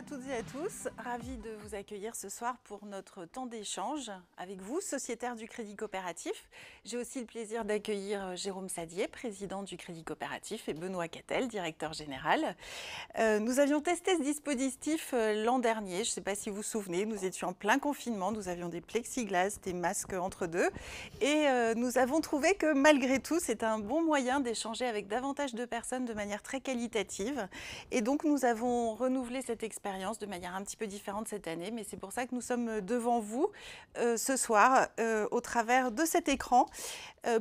toutes et à tous, ravie de vous accueillir ce soir pour notre temps d'échange avec vous, sociétaires du Crédit Coopératif. J'ai aussi le plaisir d'accueillir Jérôme Sadier, président du Crédit Coopératif, et Benoît Cattel, directeur général. Nous avions testé ce dispositif l'an dernier, je ne sais pas si vous vous souvenez, nous étions en plein confinement, nous avions des plexiglas, des masques entre deux, et nous avons trouvé que malgré tout, c'est un bon moyen d'échanger avec davantage de personnes de manière très qualitative. Et donc nous avons renouvelé cette expérience de manière un petit peu différente cette année, mais c'est pour ça que nous sommes devant vous ce soir au travers de cet écran.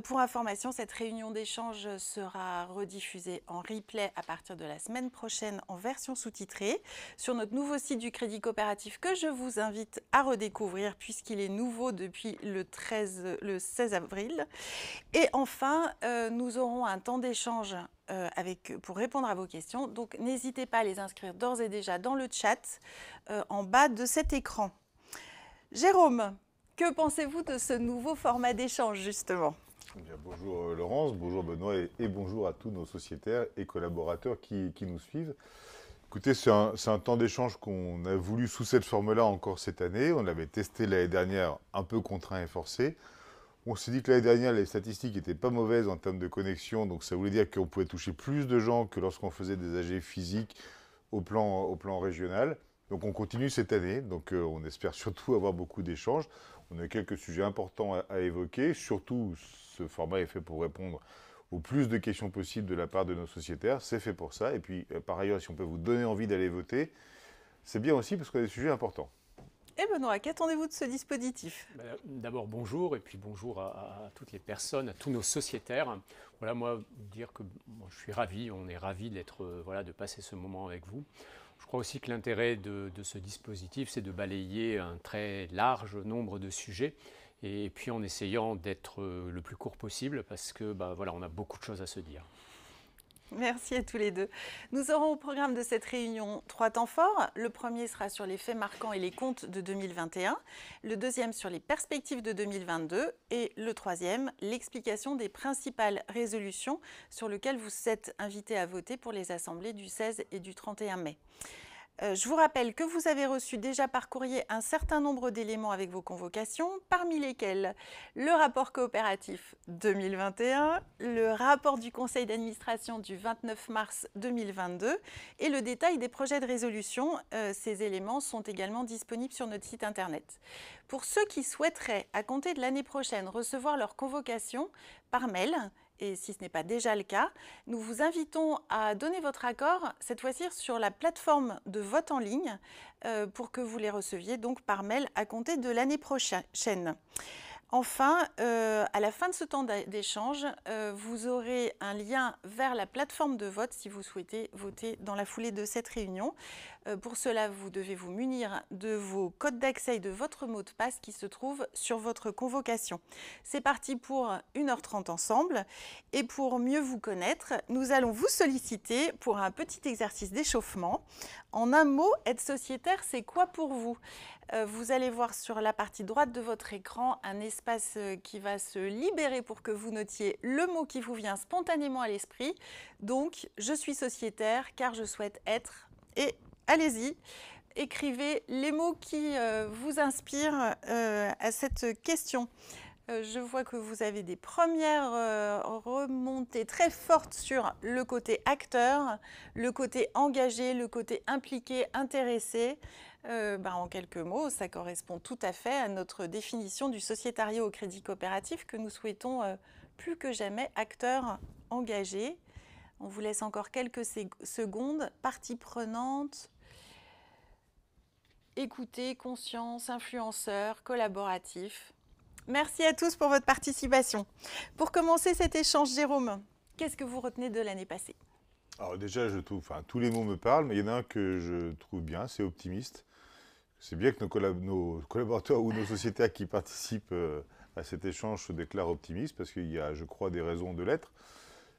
Pour information, cette réunion d'échange sera rediffusée en replay à partir de la semaine prochaine en version sous-titrée sur notre nouveau site du Crédit Coopératif que je vous invite à redécouvrir puisqu'il est nouveau depuis le 16 avril. Et enfin, nous aurons un temps d'échange pour répondre à vos questions. Donc, n'hésitez pas à les inscrire d'ores et déjà dans le chat en bas de cet écran. Jérôme, que pensez-vous de ce nouveau format d'échange, justement ? Bien, bonjour Laurence, bonjour Benoît et bonjour à tous nos sociétaires et collaborateurs qui nous suivent. Écoutez, c'est un temps d'échange qu'on a voulu sous cette forme-là encore cette année. On l'avait testé l'année dernière, un peu contraint et forcé. On s'est dit que l'année dernière, les statistiques n'étaient pas mauvaises en termes de connexion, donc ça voulait dire qu'on pouvait toucher plus de gens que lorsqu'on faisait des AG physiques au plan régional. Donc on continue cette année, donc on espère surtout avoir beaucoup d'échanges. On a quelques sujets importants à évoquer, surtout ce format est fait pour répondre au plus de questions possibles de la part de nos sociétaires, c'est fait pour ça. Et puis par ailleurs, si on peut vous donner envie d'aller voter, c'est bien aussi parce qu'on a des sujets importants. Et Benoît, qu'attendez-vous de ce dispositif ? D'abord, bonjour, et puis bonjour à toutes les personnes, à tous nos sociétaires. Voilà, moi, dire que je suis ravi, on est ravis d'être, de passer ce moment avec vous. Je crois aussi que l'intérêt de ce dispositif, c'est de balayer un très large nombre de sujets, et puis en essayant d'être le plus court possible, parce que on a beaucoup de choses à se dire. Merci à tous les deux. Nous aurons au programme de cette réunion 3 temps forts. Le premier sera sur les faits marquants et les comptes de 2021. Le deuxième sur les perspectives de 2022. Et le troisième, l'explication des principales résolutions sur lesquelles vous êtes invités à voter pour les assemblées du 16 et du 31 mai. Je vous rappelle que vous avez reçu déjà par courrier un certain nombre d'éléments avec vos convocations, parmi lesquels le rapport coopératif 2021, le rapport du conseil d'administration du 29 mars 2022 et le détail des projets de résolution. Ces éléments sont également disponibles sur notre site internet. Pour ceux qui souhaiteraient, à compter de l'année prochaine, recevoir leur convocation par mail, et si ce n'est pas déjà le cas, nous vous invitons à donner votre accord, cette fois-ci sur la plateforme de vote en ligne, pour que vous les receviez donc par mail à compter de l'année prochaine. Enfin, à la fin de ce temps d'échange, vous aurez un lien vers la plateforme de vote si vous souhaitez voter dans la foulée de cette réunion. Pour cela, vous devez vous munir de vos codes d'accès et de votre mot de passe qui se trouve sur votre convocation. C'est parti pour 1h30 ensemble. Et pour mieux vous connaître, nous allons vous solliciter pour un petit exercice d'échauffement. En un mot, être sociétaire, c'est quoi pour vous ? Vous allez voir sur la partie droite de votre écran un espace qui va se libérer pour que vous notiez le mot qui vous vient spontanément à l'esprit. Donc, je suis sociétaire car je souhaite être. Et allez-y, écrivez les mots qui vous inspirent à cette question. Je vois que vous avez des premières remontées très fortes sur le côté acteur, le côté engagé, le côté impliqué, intéressé. En quelques mots, ça correspond tout à fait à notre définition du sociétariat au Crédit Coopératif que nous souhaitons plus que jamais acteurs engagés. On vous laisse encore quelques secondes. Partie prenante, écoutez, conscience, influenceur, collaboratif. Merci à tous pour votre participation. Pour commencer cet échange, Jérôme, qu'est-ce que vous retenez de l'année passée ? Alors déjà, je trouve, tous les mots me parlent, mais il y en a un que je trouve bien, c'est optimiste. C'est bien que nos collaborateurs ou nos sociétaires qui participent à cet échange se déclarent optimistes, parce qu'il y a, je crois, des raisons de l'être.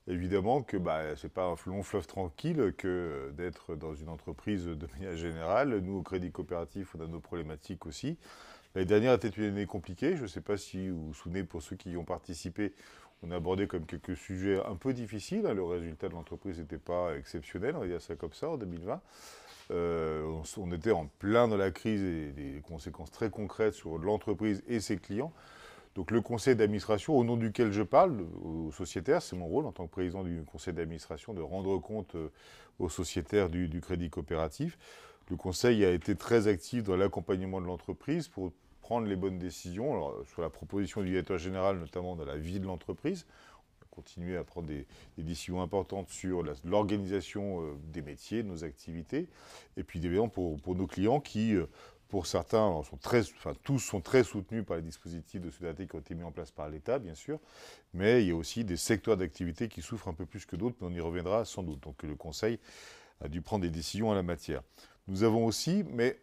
Évidemment que ce n'est pas un long fleuve tranquille que d'être dans une entreprise de manière générale. Nous, au Crédit Coopératif, on a nos problématiques aussi. L'année dernière était une année compliquée. Je ne sais pas si vous vous souvenez, pour ceux qui y ont participé, on a abordé comme quelques sujets un peu difficiles. Le résultat de l'entreprise n'était pas exceptionnel, on va dire ça comme ça, en 2020. On était en plein dans la crise et des conséquences très concrètes sur l'entreprise et ses clients. Donc le conseil d'administration, au nom duquel je parle, aux sociétaires, c'est mon rôle en tant que président du conseil d'administration de rendre compte aux sociétaires du crédit coopératif. Le conseil a été très actif dans l'accompagnement de l'entreprise pour prendre les bonnes décisions, alors, sur la proposition du directeur général, notamment dans la vie de l'entreprise. On a continué à prendre des décisions importantes sur l'organisation des métiers, de nos activités, et puis évidemment pour nos clients qui... Pour certains, tous sont très soutenus par les dispositifs de solidarité qui ont été mis en place par l'État, bien sûr, mais il y a aussi des secteurs d'activité qui souffrent un peu plus que d'autres, mais on y reviendra sans doute. Donc le Conseil a dû prendre des décisions en la matière. Nous avons aussi, mais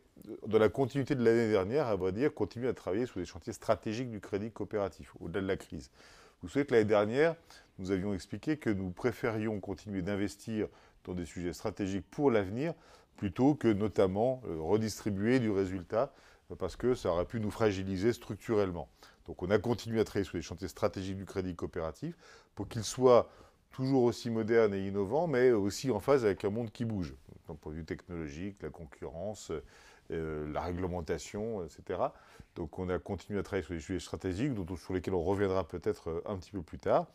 dans la continuité de l'année dernière, à vrai dire, continué à travailler sur des chantiers stratégiques du crédit coopératif, au-delà de la crise. Vous savez que l'année dernière, nous avions expliqué que nous préférions continuer d'investir dans des sujets stratégiques pour l'avenir, plutôt que notamment redistribuer du résultat, parce que ça aurait pu nous fragiliser structurellement. Donc on a continué à travailler sur les chantiers stratégiques du crédit coopératif pour qu'ils soient toujours aussi modernes et innovants, mais aussi en phase avec un monde qui bouge, d'un point de vue technologique, la concurrence, la réglementation, etc. Donc on a continué à travailler sur les sujets stratégiques, sur lesquels on reviendra peut-être un petit peu plus tard.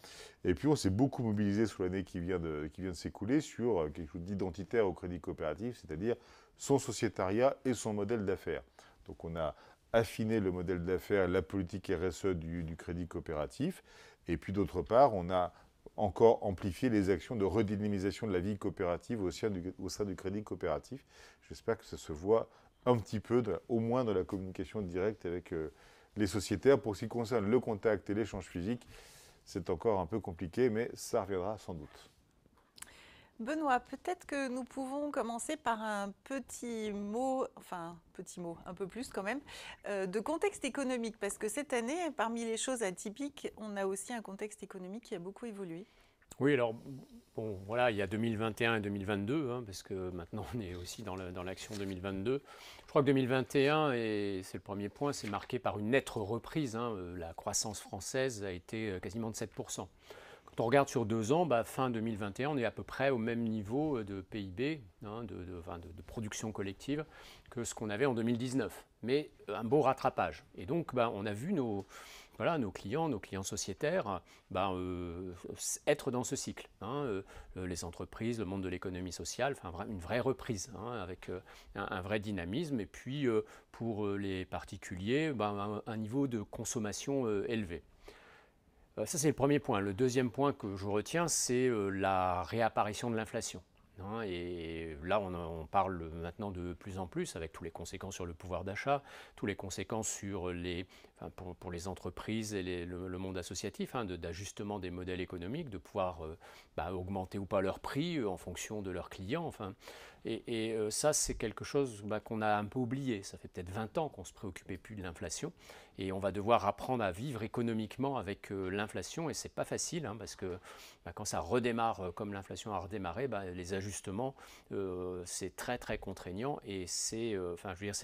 Et puis on s'est beaucoup mobilisé sur l'année qui vient de s'écouler sur quelque chose d'identitaire au crédit coopératif, c'est-à-dire son sociétariat et son modèle d'affaires. Donc on a affiné le modèle d'affaires, la politique RSE du crédit coopératif. Et puis d'autre part, on a encore amplifié les actions de redynamisation de la vie coopérative au sein du crédit coopératif. J'espère que ça se voit un petit peu, au moins dans la communication directe avec les sociétaires. Pour ce qui concerne le contact et l'échange physique, c'est encore un peu compliqué, mais ça reviendra sans doute. Benoît, peut-être que nous pouvons commencer par un petit mot, un peu plus quand même, de contexte économique, parce que cette année, parmi les choses atypiques, on a aussi un contexte économique qui a beaucoup évolué. Oui, alors, bon, voilà, il y a 2021 et 2022, hein, parce que maintenant on est aussi dans l'action 2022. Je crois que 2021, et c'est le premier point, c'est marqué par une nette reprise. Hein, la croissance française a été quasiment de 7%. Quand on regarde sur 2 ans, fin 2021, on est à peu près au même niveau de PIB, hein, de production collective, que ce qu'on avait en 2019. Mais un beau rattrapage. Et donc, on a vu nos clients sociétaires, être dans ce cycle. Hein, les entreprises, le monde de l'économie sociale, une vraie reprise, hein, avec un vrai dynamisme. Et puis, pour les particuliers, un niveau de consommation élevé. Ça, c'est le premier point. Le deuxième point que je retiens, c'est la réapparition de l'inflation. Hein, et là, on parle maintenant de plus en plus, avec toutes les conséquences sur le pouvoir d'achat, toutes les conséquences sur pour les entreprises et le monde associatif, hein, d'ajustement des modèles économiques, de pouvoir augmenter ou pas leurs prix en fonction de leurs clients. Et ça, c'est quelque chose qu'on a un peu oublié. Ça fait peut-être 20 ans qu'on ne se préoccupait plus de l'inflation. Et on va devoir apprendre à vivre économiquement avec l'inflation. Et ce n'est pas facile, hein, parce que quand ça redémarre comme l'inflation a redémarré, les ajustements, c'est très très contraignant et c'est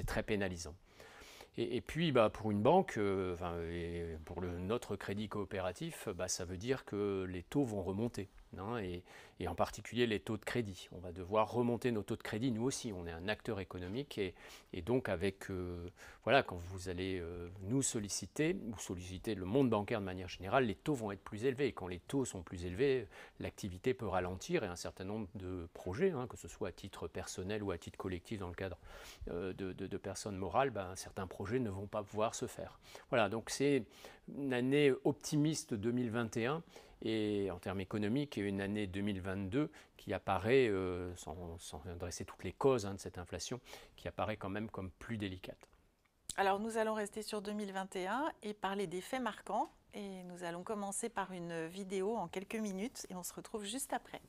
très pénalisant. Et puis, pour une banque, et pour notre crédit coopératif, ça veut dire que les taux vont remonter. Hein, et en particulier les taux de crédit. On va devoir remonter nos taux de crédit, nous aussi. On est un acteur économique et donc quand vous allez nous solliciter, ou solliciter le monde bancaire de manière générale, les taux vont être plus élevés. Et quand les taux sont plus élevés, l'activité peut ralentir et un certain nombre de projets, hein, que ce soit à titre personnel ou à titre collectif dans le cadre de personnes morales, certains projets ne vont pas pouvoir se faire. Voilà, donc c'est une année optimiste 2021 et en termes économiques, et une année 2022 qui apparaît, sans adresser toutes les causes, hein, de cette inflation, qui apparaît quand même comme plus délicate. Alors nous allons rester sur 2021 et parler des faits marquants. Et nous allons commencer par une vidéo en quelques minutes et on se retrouve juste après.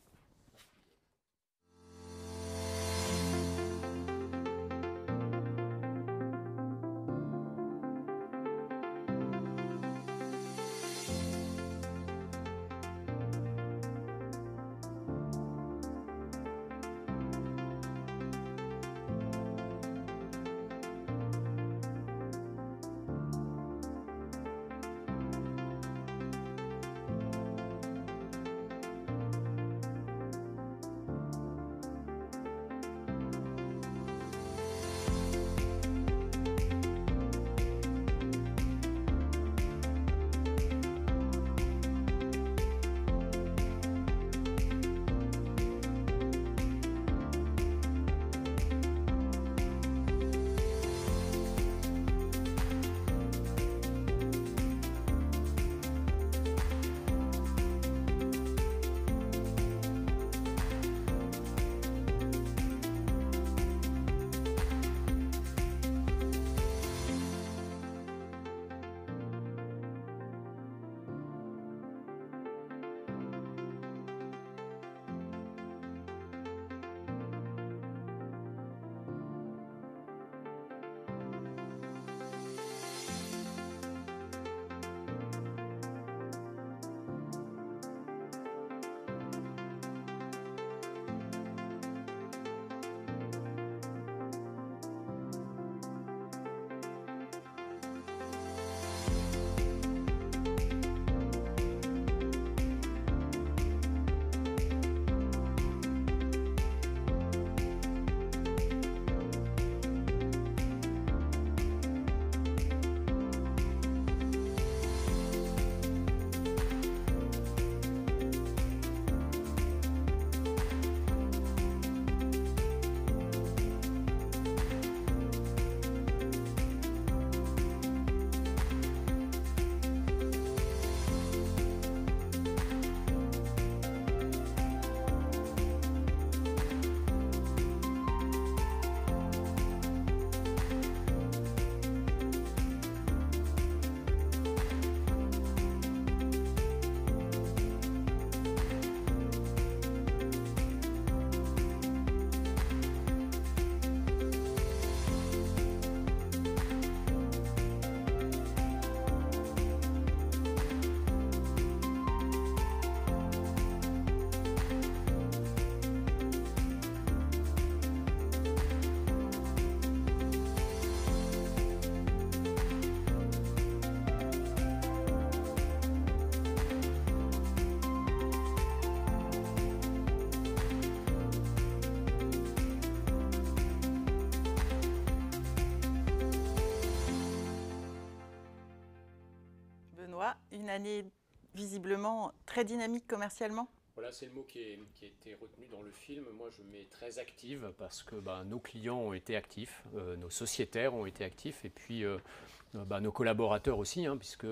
année visiblement très dynamique commercialement. Voilà, c'est le mot qui a été retenu dans le film. Moi, je mets très active parce que nos clients ont été actifs, nos sociétaires ont été actifs, et puis nos collaborateurs aussi, hein, puisque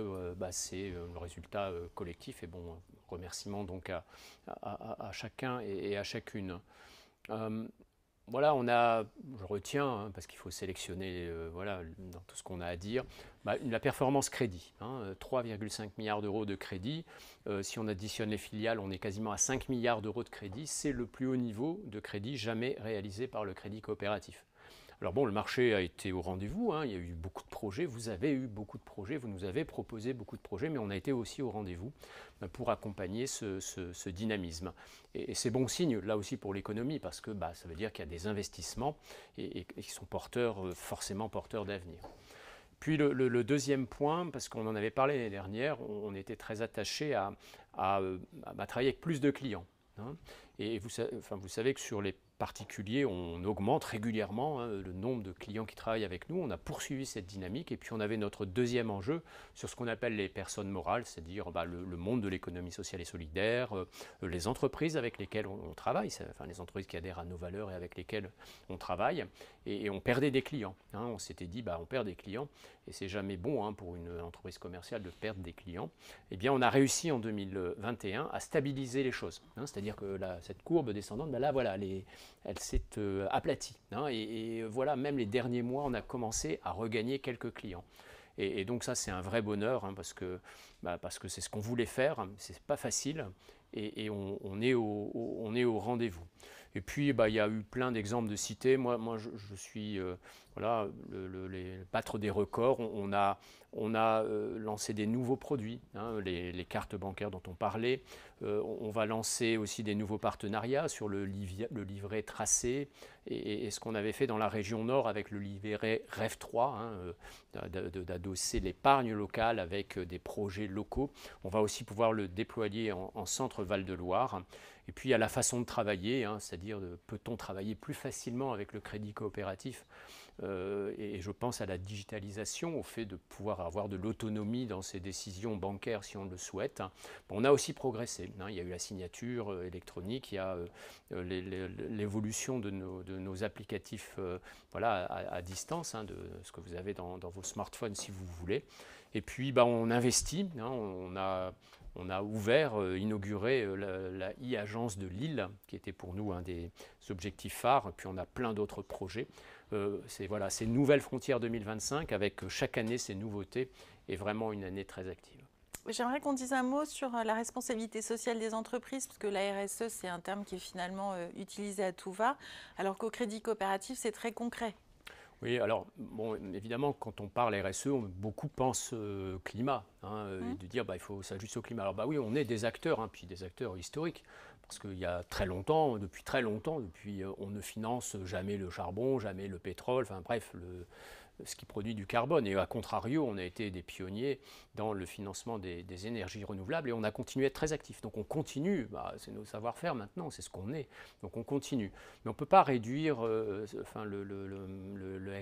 c'est le résultat collectif. Et bon, remerciements donc à chacun et à chacune. Voilà, je retiens, hein, parce qu'il faut sélectionner dans tout ce qu'on a à dire, la performance crédit, hein, 3,5 milliards d'euros de crédit. Si on additionne les filiales, on est quasiment à 5 milliards d'euros de crédit. C'est le plus haut niveau de crédit jamais réalisé par le Crédit Coopératif. Alors bon, le marché a été au rendez-vous, hein, il y a eu beaucoup de projets, vous avez eu beaucoup de projets, vous nous avez proposé beaucoup de projets, mais on a été aussi au rendez-vous pour accompagner ce dynamisme. Et c'est bon signe, là aussi pour l'économie, parce que ça veut dire qu'il y a des investissements et qui sont forcément porteurs d'avenir. Puis le deuxième point, parce qu'on en avait parlé l'année dernière, on était très attaché à travailler avec plus de clients, hein. Et vous savez que sur les particuliers, on augmente régulièrement, hein, le nombre de clients qui travaillent avec nous. On a poursuivi cette dynamique et puis on avait notre deuxième enjeu sur ce qu'on appelle les personnes morales, c'est-à-dire le monde de l'économie sociale et solidaire, les entreprises avec lesquelles on travaille, les entreprises qui adhèrent à nos valeurs et avec lesquelles on travaille. Et on perdait des clients, hein. On s'était dit, on perd des clients et c'est jamais bon, hein, pour une entreprise commerciale de perdre des clients. Eh bien, on a réussi en 2021 à stabiliser les choses, hein, c'est-à-dire que cette courbe descendante, elle s'est aplatie, hein, et voilà, même les derniers mois, on a commencé à regagner quelques clients. Et donc ça, c'est un vrai bonheur, hein, parce que c'est ce qu'on voulait faire, c'est pas facile, et on est au rendez-vous. Et puis, il y a eu plein d'exemples de cités. Moi je suis les battre des records. On a lancé des nouveaux produits, hein, les cartes bancaires dont on parlait. On va lancer aussi des nouveaux partenariats sur le livret tracé et ce qu'on avait fait dans la région nord avec le livret REF 3, hein, d'adosser l'épargne locale avec des projets locaux. On va aussi pouvoir le déployer en centre Val-de-Loire. Et puis, il y a la façon de travailler, hein, c'est-à-dire peut-on travailler plus facilement avec le crédit coopératif, et je pense à la digitalisation, au fait de pouvoir avoir de l'autonomie dans ses décisions bancaires si on le souhaite. On a aussi progressé, hein, il y a eu la signature électronique, il y a l'évolution de nos applicatifs à distance, hein, de ce que vous avez dans vos smartphones si vous voulez. Et puis on investit, hein, on a inauguré la e-agence de Lille, qui était pour nous un des objectifs phares. Puis on a plein d'autres projets. C'est une nouvelle frontière 2025 avec chaque année ces nouveautés et vraiment une année très active. J'aimerais qu'on dise un mot sur la responsabilité sociale des entreprises, parce que la RSE, c'est un terme qui est finalement utilisé à tout va, alors qu'au crédit coopératif, c'est très concret. Oui, alors, évidemment, quand on parle RSE, beaucoup pensent climat, hein, et de dire il faut s'ajuster au climat. Alors, oui, on est des acteurs, hein, puis des acteurs historiques, parce qu'il y a depuis très longtemps, on ne finance jamais le charbon, jamais le pétrole, bref, ce qui produit du carbone. Et à contrario, on a été des pionniers dans le financement des énergies renouvelables et on a continué à être très actifs. Donc on continue, c'est nos savoir-faire maintenant, c'est ce qu'on est. Donc on continue. Mais on ne peut pas réduire le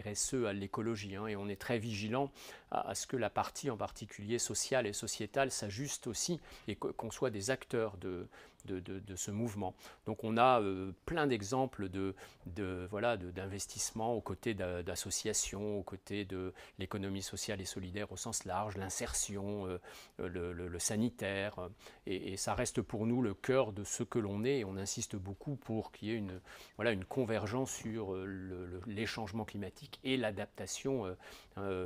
RSE à l'écologie, hein, et on est très vigilant à ce que la partie en particulier sociale et sociétale s'ajuste aussi et qu'on soit des acteurs de ce mouvement. Donc on a plein d'exemples d'investissements aux côtés d'associations, aux côtés de l'économie sociale et solidaire au sens large, l'insertion, le sanitaire, et ça reste pour nous le cœur de ce que l'on est, et on insiste beaucoup pour qu'il y ait une convergence sur les changements climatiques et l'adaptation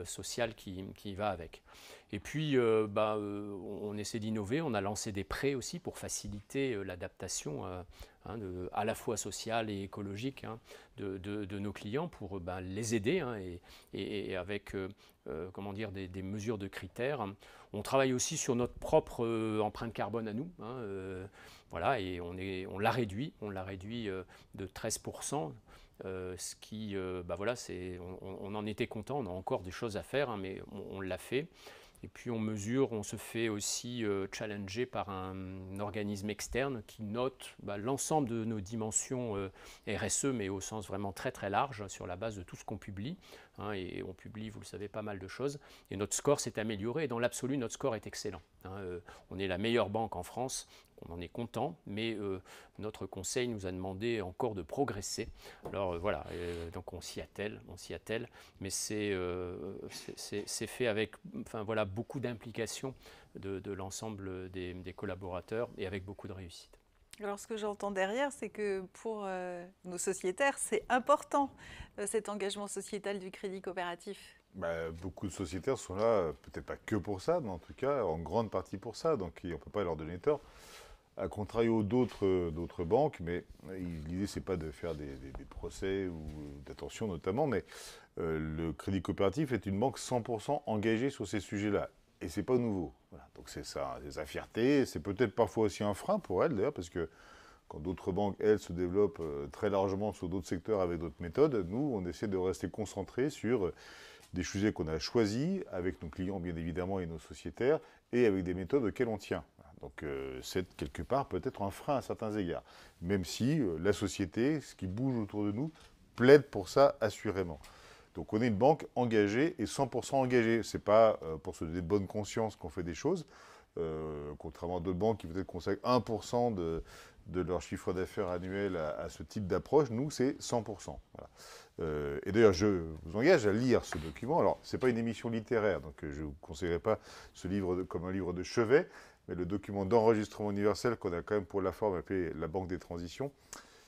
sociale qui va avec. Et puis, on essaie d'innover, on a lancé des prêts aussi pour faciliter l'adaptation à la fois sociale et écologique, hein, de nos clients, pour les aider, hein, et avec des mesures de critères. On travaille aussi sur notre propre empreinte carbone à nous, hein, et on l'a réduit de 13%. Ce qui, on en était content, on a encore des choses à faire, hein, mais on l'a fait. Et puis on se fait aussi challenger par un organisme externe qui note l'ensemble de nos dimensions RSE, mais au sens vraiment très très large, sur la base de tout ce qu'on publie. hein, et on publie, vous le savez, pas mal de choses. Et notre score s'est amélioré. Et dans l'absolu, notre score est excellent. Hein. On est la meilleure banque en France. On en est content, mais notre conseil nous a demandé encore de progresser. Alors voilà, donc on s'y attelle, mais c'est fait avec voilà, beaucoup d'implication de l'ensemble des collaborateurs et avec beaucoup de réussite. Alors ce que j'entends derrière, c'est que pour nos sociétaires, c'est important cet engagement sociétal du crédit coopératif. Beaucoup de sociétaires sont là, peut-être pas que pour ça, mais en tout cas en grande partie pour ça, donc on ne peut pas leur donner tort. À contrario d'autres banques, mais l'idée c'est pas de faire des procès ou d'attention notamment, mais le Crédit Coopératif est une banque 100% engagée sur ces sujets-là. Et c'est pas nouveau. Voilà. Donc c'est ça, c'est sa fierté, c'est peut-être parfois aussi un frein pour elle d'ailleurs, parce que quand d'autres banques, elles, se développent très largement sur d'autres secteurs avec d'autres méthodes, nous, on essaie de rester concentrés sur des sujets qu'on a choisis avec nos clients bien évidemment et nos sociétaires, et avec des méthodes auxquelles on tient. Donc c'est quelque part peut-être un frein à certains égards, même si la société, ce qui bouge autour de nous, plaide pour ça assurément. Donc on est une banque engagée et 100% engagée. Ce n'est pas pour se donner de bonne conscience qu'on fait des choses, contrairement à d'autres banques qui peut-être consacrent 1% de leur chiffre d'affaires annuel à ce type d'approche. Nous, c'est 100%. Voilà. Et d'ailleurs, je vous engage à lire ce document. Alors, ce n'est pas une émission littéraire, donc je ne vous conseillerais pas ce livre comme un livre de chevet, mais le document d'enregistrement universel qu'on a quand même pour la forme appelé la Banque des Transitions,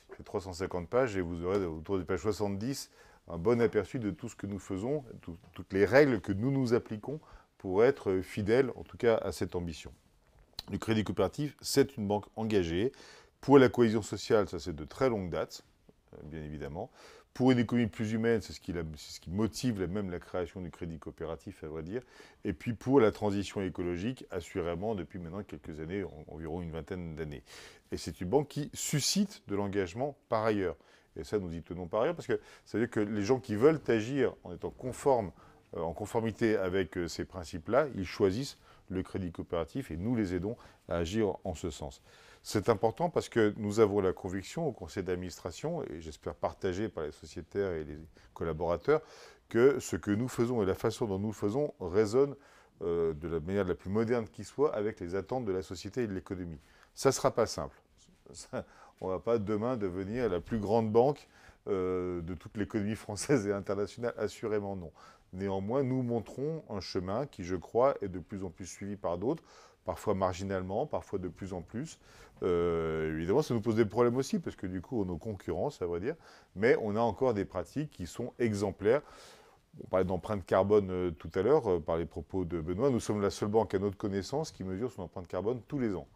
il fait 350 pages et vous aurez autour de page 70 un bon aperçu de tout ce que nous faisons, toutes les règles que nous nous appliquons pour être fidèles, en tout cas, à cette ambition. Le Crédit Coopératif, c'est une banque engagée. Pour la cohésion sociale, ça c'est de très longue date, bien évidemment. Pour une économie plus humaine, c'est ce qui motive même la création du Crédit Coopératif, à vrai dire. Et puis pour la transition écologique, assurément, depuis maintenant quelques années, environ une vingtaine d'années. Et c'est une banque qui suscite de l'engagement par ailleurs. Et ça, nous y tenons par ailleurs, parce que ça veut dire que les gens qui veulent agir en étant en conformité avec ces principes-là, ils choisissent le Crédit Coopératif et nous les aidons à agir en ce sens. C'est important parce que nous avons la conviction au conseil d'administration, et j'espère partagée par les sociétaires et les collaborateurs, que ce que nous faisons et la façon dont nous le faisons résonne de la manière la plus moderne qui soit avec les attentes de la société et de l'économie. Ça ne sera pas simple. On ne va pas demain devenir la plus grande banque de toute l'économie française et internationale, assurément non. Néanmoins, nous montrons un chemin qui, je crois, est de plus en plus suivi par d'autres, parfois marginalement, parfois de plus en plus. Évidemment, ça nous pose des problèmes aussi, parce que du coup, on a nos concurrences, à vrai dire, mais on a encore des pratiques qui sont exemplaires. On parlait d'empreinte carbone tout à l'heure, par les propos de Benoît. Nous sommes la seule banque à notre connaissance qui mesure son empreinte carbone tous les ans.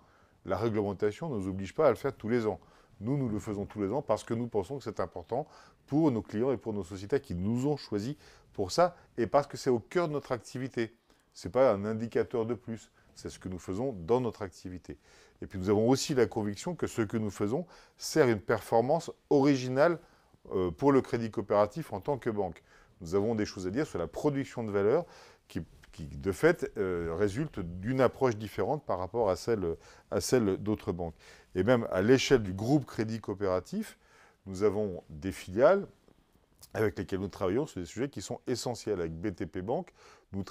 La réglementation ne nous oblige pas à le faire tous les ans. Nous le faisons tous les ans parce que nous pensons que c'est important pour nos clients et pour nos sociétés qui nous ont choisis pour ça, et parce que c'est au cœur de notre activité. Ce n'est pas un indicateur de plus, c'est ce que nous faisons dans notre activité. Et puis nous avons aussi la conviction que ce que nous faisons sert une performance originale pour le Crédit Coopératif en tant que banque. Nous avons des choses à dire sur la production de valeur qui de fait, résulte d'une approche différente par rapport à celle d'autres banques. Et même à l'échelle du groupe Crédit Coopératif, nous avons des filiales avec lesquelles nous travaillons sur des sujets qui sont essentiels. Avec BTP Bank, nous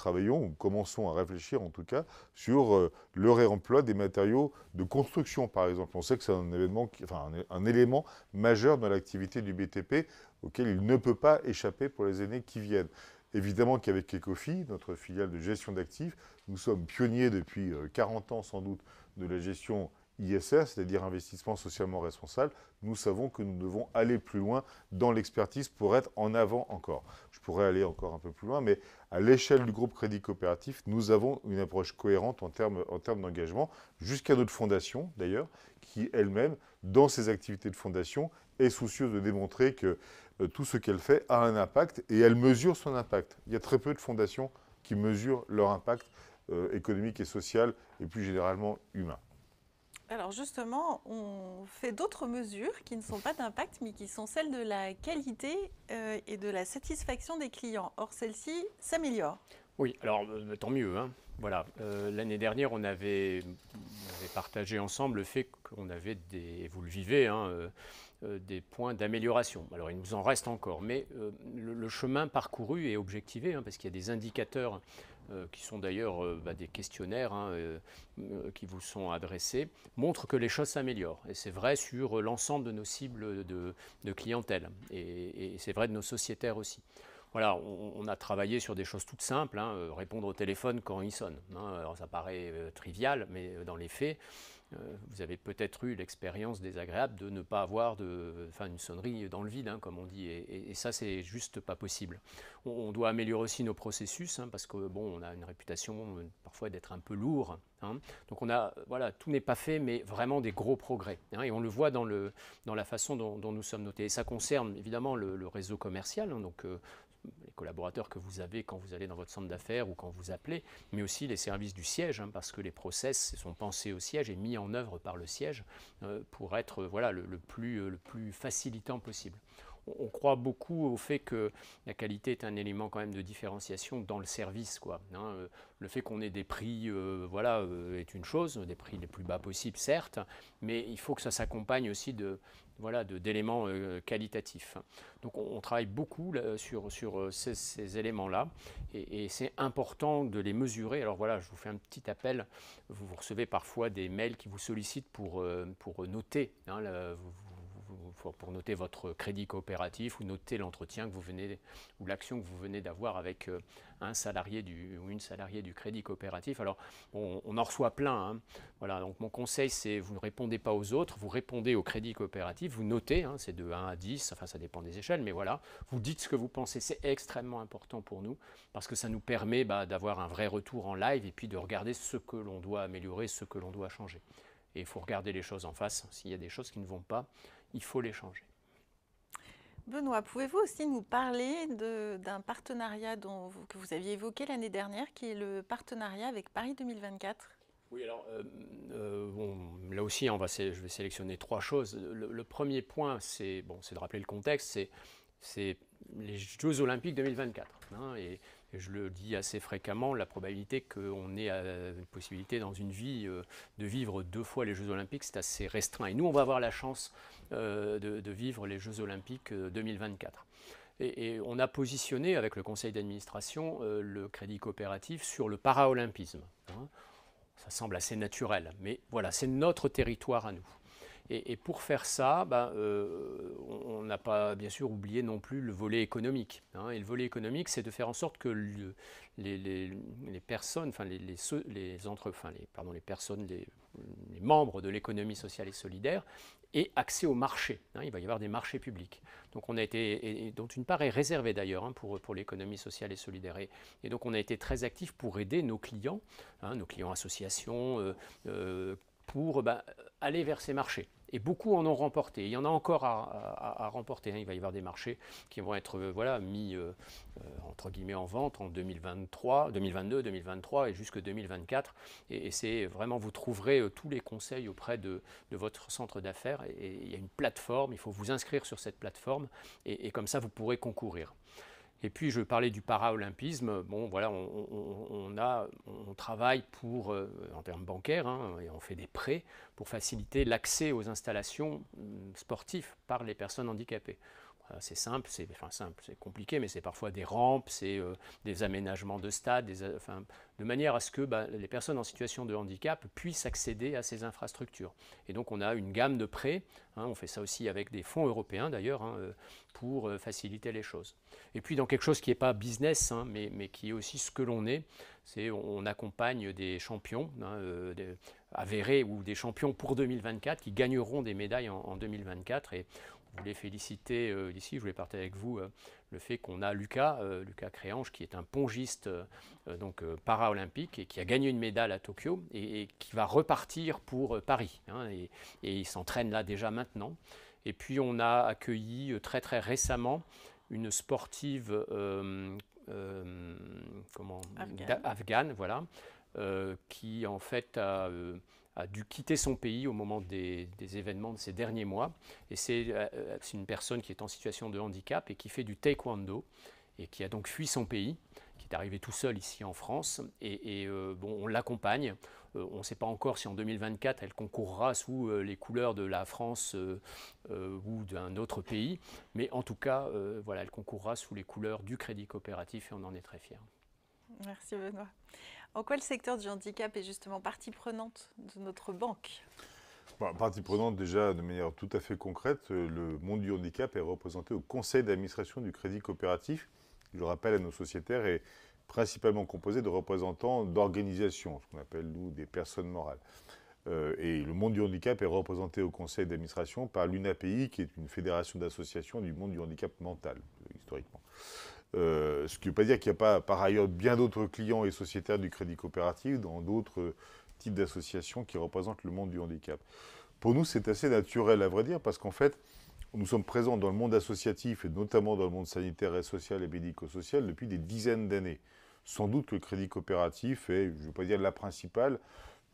commençons à réfléchir en tout cas sur le réemploi des matériaux de construction, par exemple. On sait que c'est un élément majeur dans l'activité du BTP auquel il ne peut pas échapper pour les années qui viennent. Évidemment qu'avec Ecofi, notre filiale de gestion d'actifs, nous sommes pionniers depuis 40 ans sans doute de la gestion ISR, c'est-à-dire investissement socialement responsable. Nous savons que nous devons aller plus loin dans l'expertise pour être en avant encore. Je pourrais aller encore un peu plus loin, mais à l'échelle du groupe Crédit Coopératif, nous avons une approche cohérente en termes d'engagement, jusqu'à notre fondation d'ailleurs, qui elle-même, dans ses activités de fondation, est soucieuse de démontrer que tout ce qu'elle fait a un impact et elle mesure son impact. Il y a très peu de fondations qui mesurent leur impact économique et social et plus généralement humain. Alors justement, on fait d'autres mesures qui ne sont pas d'impact, mais qui sont celles de la qualité et de la satisfaction des clients. Or, celle-ci s'améliore. Oui, alors tant mieux. Hein. Voilà. L'année dernière, on avait avait partagé ensemble le fait qu'on avait des, vous le vivez, hein, des points d'amélioration. Alors il nous en reste encore, mais le chemin parcouru est objectivé, hein, parce qu'il y a des indicateurs qui sont d'ailleurs des questionnaires hein, qui vous sont adressés, montrent que les choses s'améliorent. Et c'est vrai sur l'ensemble de nos cibles de clientèle, et c'est vrai de nos sociétaires aussi. Voilà, on a travaillé sur des choses toutes simples, hein, répondre au téléphone quand il sonne. Hein. Alors ça paraît trivial, mais dans les faits, vous avez peut-être eu l'expérience désagréable de ne pas avoir une sonnerie dans le vide, hein, comme on dit, et ça, c'est juste pas possible. On doit améliorer aussi nos processus, hein, parce que bon, on a une réputation parfois d'être un peu lourd. Hein. Donc voilà, tout n'est pas fait, mais vraiment des gros progrès. Hein, et on le voit dans la façon dont nous sommes notés. Et ça concerne évidemment le réseau commercial, hein, donc les collaborateurs que vous avez quand vous allez dans votre centre d'affaires ou quand vous appelez, mais aussi les services du siège, hein, parce que les process sont pensés au siège et mis en œuvre par le siège pour être le plus facilitant possible. On croit beaucoup au fait que la qualité est un élément quand même de différenciation dans le service, quoi. Hein. Le fait qu'on ait des prix est une chose, des prix les plus bas possibles certes, mais il faut que ça s'accompagne aussi d'éléments qualitatifs. Donc on travaille beaucoup sur ces éléments-là et c'est important de les mesurer. Alors voilà, je vous fais un petit appel. Vous recevez parfois des mails qui vous sollicitent pour noter, hein, pour noter votre crédit coopératif ou noter l'entretien que vous venez ou l'action que vous venez d'avoir avec un salarié ou une salariée du crédit coopératif. Alors on en reçoit plein. Hein. Voilà, donc mon conseil c'est vous ne répondez pas aux autres, vous répondez au crédit coopératif, vous notez, hein, c'est de 1 à 10, enfin ça dépend des échelles, mais voilà, vous dites ce que vous pensez, c'est extrêmement important pour nous parce que ça nous permet d'avoir un vrai retour en live et puis de regarder ce que l'on doit améliorer, ce que l'on doit changer. Et il faut regarder les choses en face. S'il y a des choses qui ne vont pas, il faut les changer. Benoît, pouvez-vous aussi nous parler d'un partenariat que vous aviez évoqué l'année dernière, qui est le partenariat avec Paris 2024 ? Oui, alors là aussi, je vais sélectionner 3 choses. Le premier point, c'est de rappeler le contexte, c'est les Jeux Olympiques 2024. Hein, et je le dis assez fréquemment, la probabilité qu'on ait une possibilité dans une vie de vivre 2 fois les Jeux Olympiques, c'est assez restreint. Et nous, on va avoir la chance de vivre les Jeux Olympiques 2024. Et on a positionné avec le conseil d'administration le crédit coopératif sur le paraolympisme. Hein. Ça semble assez naturel, mais voilà, c'est notre territoire à nous. Et pour faire ça, on n'a pas bien sûr oublié non plus le volet économique. Hein. Et le volet économique, c'est de faire en sorte que les personnes, les membres de l'économie sociale et solidaire aient accès au marché. Hein. Il va y avoir des marchés publics. Donc dont une part est réservée d'ailleurs hein, pour l'économie sociale et solidaire. Et donc on a été très actifs pour aider nos clients associations, pour aller vers ces marchés. Et beaucoup en ont remporté. Il y en a encore à remporter. Hein. Il va y avoir des marchés qui vont être mis entre guillemets en vente en 2023, 2022, 2023 et jusque 2024. Et c'est vraiment, vous trouverez tous les conseils auprès de votre centre d'affaires. Et il y a une plateforme, il faut vous inscrire sur cette plateforme et comme ça vous pourrez concourir. Et puis je parlais du paraolympisme. Bon, voilà, on travaille en termes bancaires, hein, et on fait des prêts pour faciliter l'accès aux installations sportives par les personnes handicapées. Voilà, c'est simple, c'est compliqué, mais c'est parfois des rampes, c'est des aménagements de stades, de manière à ce que les personnes en situation de handicap puissent accéder à ces infrastructures. Et donc on a une gamme de prêts, hein, on fait ça aussi avec des fonds européens d'ailleurs, hein, pour faciliter les choses. Et puis dans quelque chose qui n'est pas business, hein, mais qui est aussi ce que l'on est, on accompagne des champions avérés ou des champions pour 2024 qui gagneront des médailles en 2024. Et je voulais féliciter ici, je voulais partager avec vous le fait qu'on a Lucas Créange, qui est un pongiste para-olympique et qui a gagné une médaille à Tokyo et qui va repartir pour Paris. Hein, et il s'entraîne là déjà maintenant. Et puis on a accueilli très très récemment une sportive afghane, voilà, qui en fait a dû quitter son pays au moment des événements de ces derniers mois. Et c'est une personne qui est en situation de handicap et qui fait du taekwondo et qui a donc fui son pays, qui est arrivé tout seul ici en France. Et on l'accompagne. On ne sait pas encore si en 2024 elle concourra sous les couleurs de la France ou d'un autre pays, mais en tout cas, voilà, elle concourra sous les couleurs du Crédit Coopératif et on en est très fiers. Merci Benoît. En quoi le secteur du handicap est justement partie prenante de notre banque? Partie prenante déjà de manière tout à fait concrète, le monde du handicap est représenté au conseil d'administration du Crédit Coopératif. Je rappelle à nos sociétaires est principalement composé de représentants d'organisations, ce qu'on appelle nous des personnes morales. Et le monde du handicap est représenté au conseil d'administration par l'UNAPI, qui est une fédération d'associations du monde du handicap mental, historiquement. Ce qui ne veut pas dire qu'il n'y a pas par ailleurs bien d'autres clients et sociétaires du Crédit Coopératif dans d'autres types d'associations qui représentent le monde du handicap. Pour nous, c'est assez naturel à vrai dire, parce qu'en fait, nous sommes présents dans le monde associatif et notamment dans le monde sanitaire et social et médico-social depuis des dizaines d'années. Sans doute que le Crédit Coopératif est, je ne veux pas dire la principale,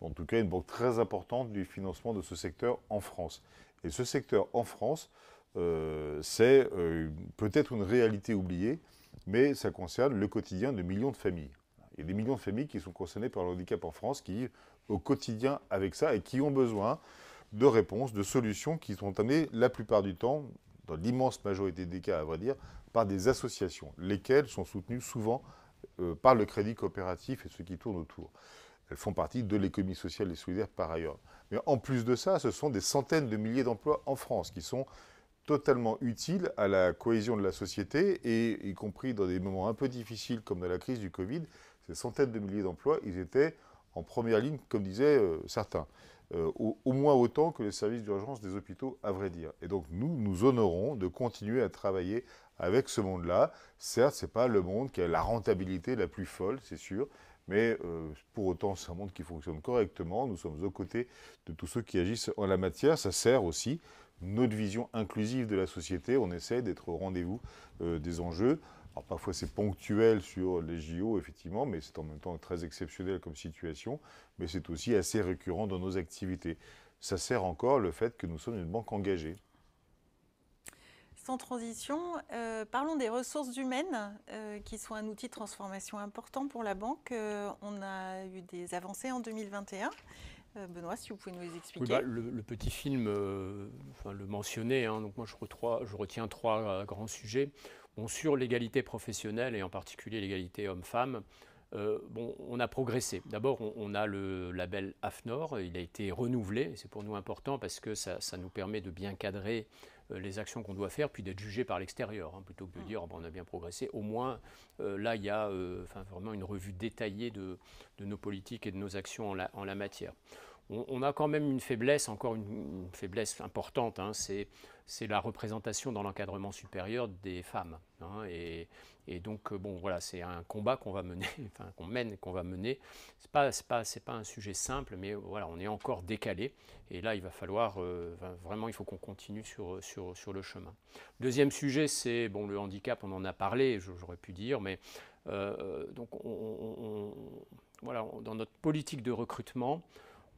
en tout cas une banque très importante du financement de ce secteur en France. Et ce secteur en France, c'est peut-être une réalité oubliée, mais ça concerne le quotidien de millions de familles. Il y a des millions de familles qui sont concernées par le handicap en France, qui vivent au quotidien avec ça et qui ont besoin de réponses, de solutions qui sont amenées la plupart du temps, dans l'immense majorité des cas à vrai dire, par des associations, lesquelles sont soutenues souvent par le Crédit Coopératif et ceux qui tournent autour. Elles font partie de l'économie sociale et solidaire par ailleurs. Mais en plus de ça, ce sont des centaines de milliers d'emplois en France qui sont totalement utiles à la cohésion de la société et y compris dans des moments un peu difficiles comme dans la crise du Covid, ces centaines de milliers d'emplois, ils étaient en première ligne, comme disaient certains. Au moins autant que les services d'urgence des hôpitaux, à vrai dire. Et donc, nous honorons de continuer à travailler avec ce monde-là. Certes, ce n'est pas le monde qui a la rentabilité la plus folle, c'est sûr, mais pour autant, c'est un monde qui fonctionne correctement. Nous sommes aux côtés de tous ceux qui agissent en la matière. Ça sert aussi notre vision inclusive de la société. On essaie d'être au rendez-vous des enjeux. Alors parfois c'est ponctuel sur les JO, effectivement, mais c'est en même temps très exceptionnel comme situation, mais c'est aussi assez récurrent dans nos activités. Ça sert encore le fait que nous sommes une banque engagée. Sans transition, parlons des ressources humaines qui sont un outil de transformation important pour la banque. On a eu des avancées en 2021. Benoît, si vous pouvez nous les expliquer. Oui, le petit film le mentionnait, hein, donc moi je retiens trois grands sujets. Bon, sur l'égalité professionnelle et en particulier l'égalité homme-femme, on a progressé. D'abord, on a le label AFNOR, il a été renouvelé, et c'est pour nous important parce que ça nous permet de bien cadrer les actions qu'on doit faire, puis d'être jugé par l'extérieur, hein, plutôt que de dire on a bien progressé. Au moins, là, il y a vraiment une revue détaillée de nos politiques et de nos actions en la matière. On a quand même une faiblesse, encore une faiblesse importante, hein, c'est la représentation dans l'encadrement supérieur des femmes. Hein, et donc, voilà, c'est un combat qu'on va mener, qu'on mène et qu'on va mener. C'est pas un sujet simple, mais voilà, on est encore décalé. Et là, il va falloir, vraiment, il faut qu'on continue sur le chemin. Deuxième sujet, c'est le handicap, on en a parlé, j'aurais pu dire, mais donc, voilà, dans notre politique de recrutement,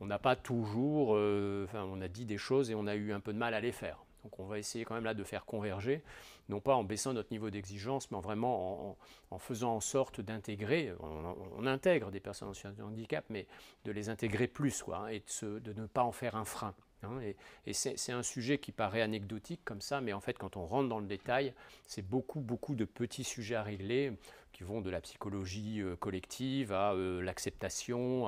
on n'a pas toujours, on a dit des choses et on a eu un peu de mal à les faire. Donc on va essayer quand même là de faire converger, non pas en baissant notre niveau d'exigence, mais vraiment en faisant en sorte d'intégrer, on intègre des personnes en situation de handicap, mais de les intégrer plus, quoi, hein, et de ne pas en faire un frein. Hein, et c'est un sujet qui paraît anecdotique comme ça, mais en fait quand on rentre dans le détail, c'est beaucoup de petits sujets à régler, qui vont de la psychologie collective à l'acceptation,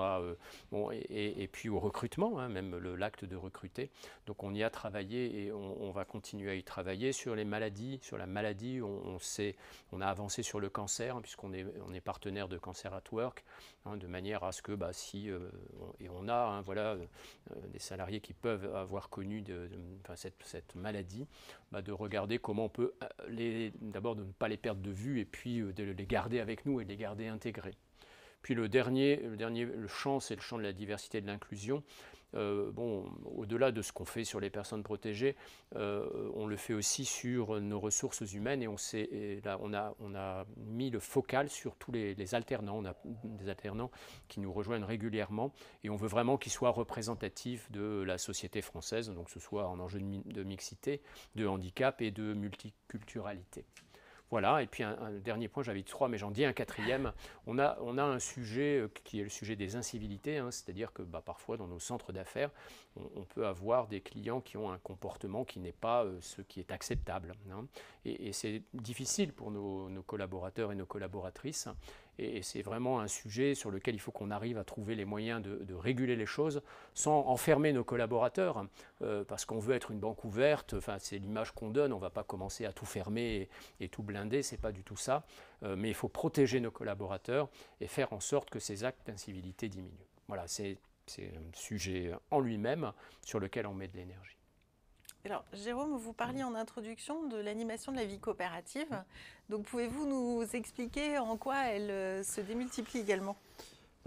et puis au recrutement, hein, même l'acte de recruter. Donc on y a travaillé et on va continuer à y travailler. Sur les maladies, sur la maladie, on a avancé sur le cancer, hein, puisqu'on est partenaire de Cancer at Work, hein, de manière à ce que et on a hein, voilà, des salariés qui peuvent avoir connu cette maladie, de regarder comment on peut d'abord de ne pas les perdre de vue et puis de les garder avec nous et de les garder intégrés. Puis le champ, c'est le champ de la diversité et de l'inclusion. Au-delà de ce qu'on fait sur les personnes protégées, on le fait aussi sur nos ressources humaines et on a mis le focal sur tous les alternants. On a des alternants qui nous rejoignent régulièrement et on veut vraiment qu'ils soient représentatifs de la société française, donc que ce soit en enjeu de mixité, de handicap et de multiculturalité. Voilà, et puis un dernier point, j'avais dit 3, mais j'en dis un quatrième. On a un sujet qui est le sujet des incivilités, hein, c'est-à-dire que parfois dans nos centres d'affaires, on peut avoir des clients qui ont un comportement qui n'est pas ce qui est acceptable, hein. Et c'est difficile pour nos collaborateurs et nos collaboratrices. Et c'est vraiment un sujet sur lequel il faut qu'on arrive à trouver les moyens de réguler les choses sans enfermer nos collaborateurs, parce qu'on veut être une banque ouverte, enfin, c'est l'image qu'on donne, on ne va pas commencer à tout fermer et tout blinder, ce n'est pas du tout ça. Mais il faut protéger nos collaborateurs et faire en sorte que ces actes d'incivilité diminuent. Voilà, c'est un sujet en lui-même sur lequel on met de l'énergie. Alors, Jérôme, vous parliez en introduction de l'animation de la vie coopérative. Donc, pouvez-vous nous expliquer en quoi elle se démultiplie également ?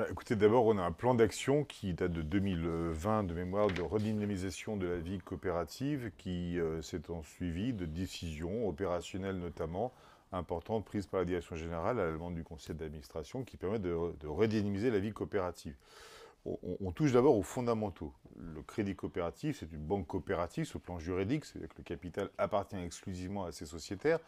Écoutez, d'abord, on a un plan d'action qui date de 2020 de mémoire de redynamisation de la vie coopérative qui s'est suivi de décisions opérationnelles notamment importantes prises par la direction générale à la demande du conseil d'administration qui permettent de redynamiser la vie coopérative. On touche d'abord aux fondamentaux. Le crédit coopératif, c'est une banque coopérative sur le plan juridique, c'est-à-dire que le capital appartient exclusivement à ses sociétaires,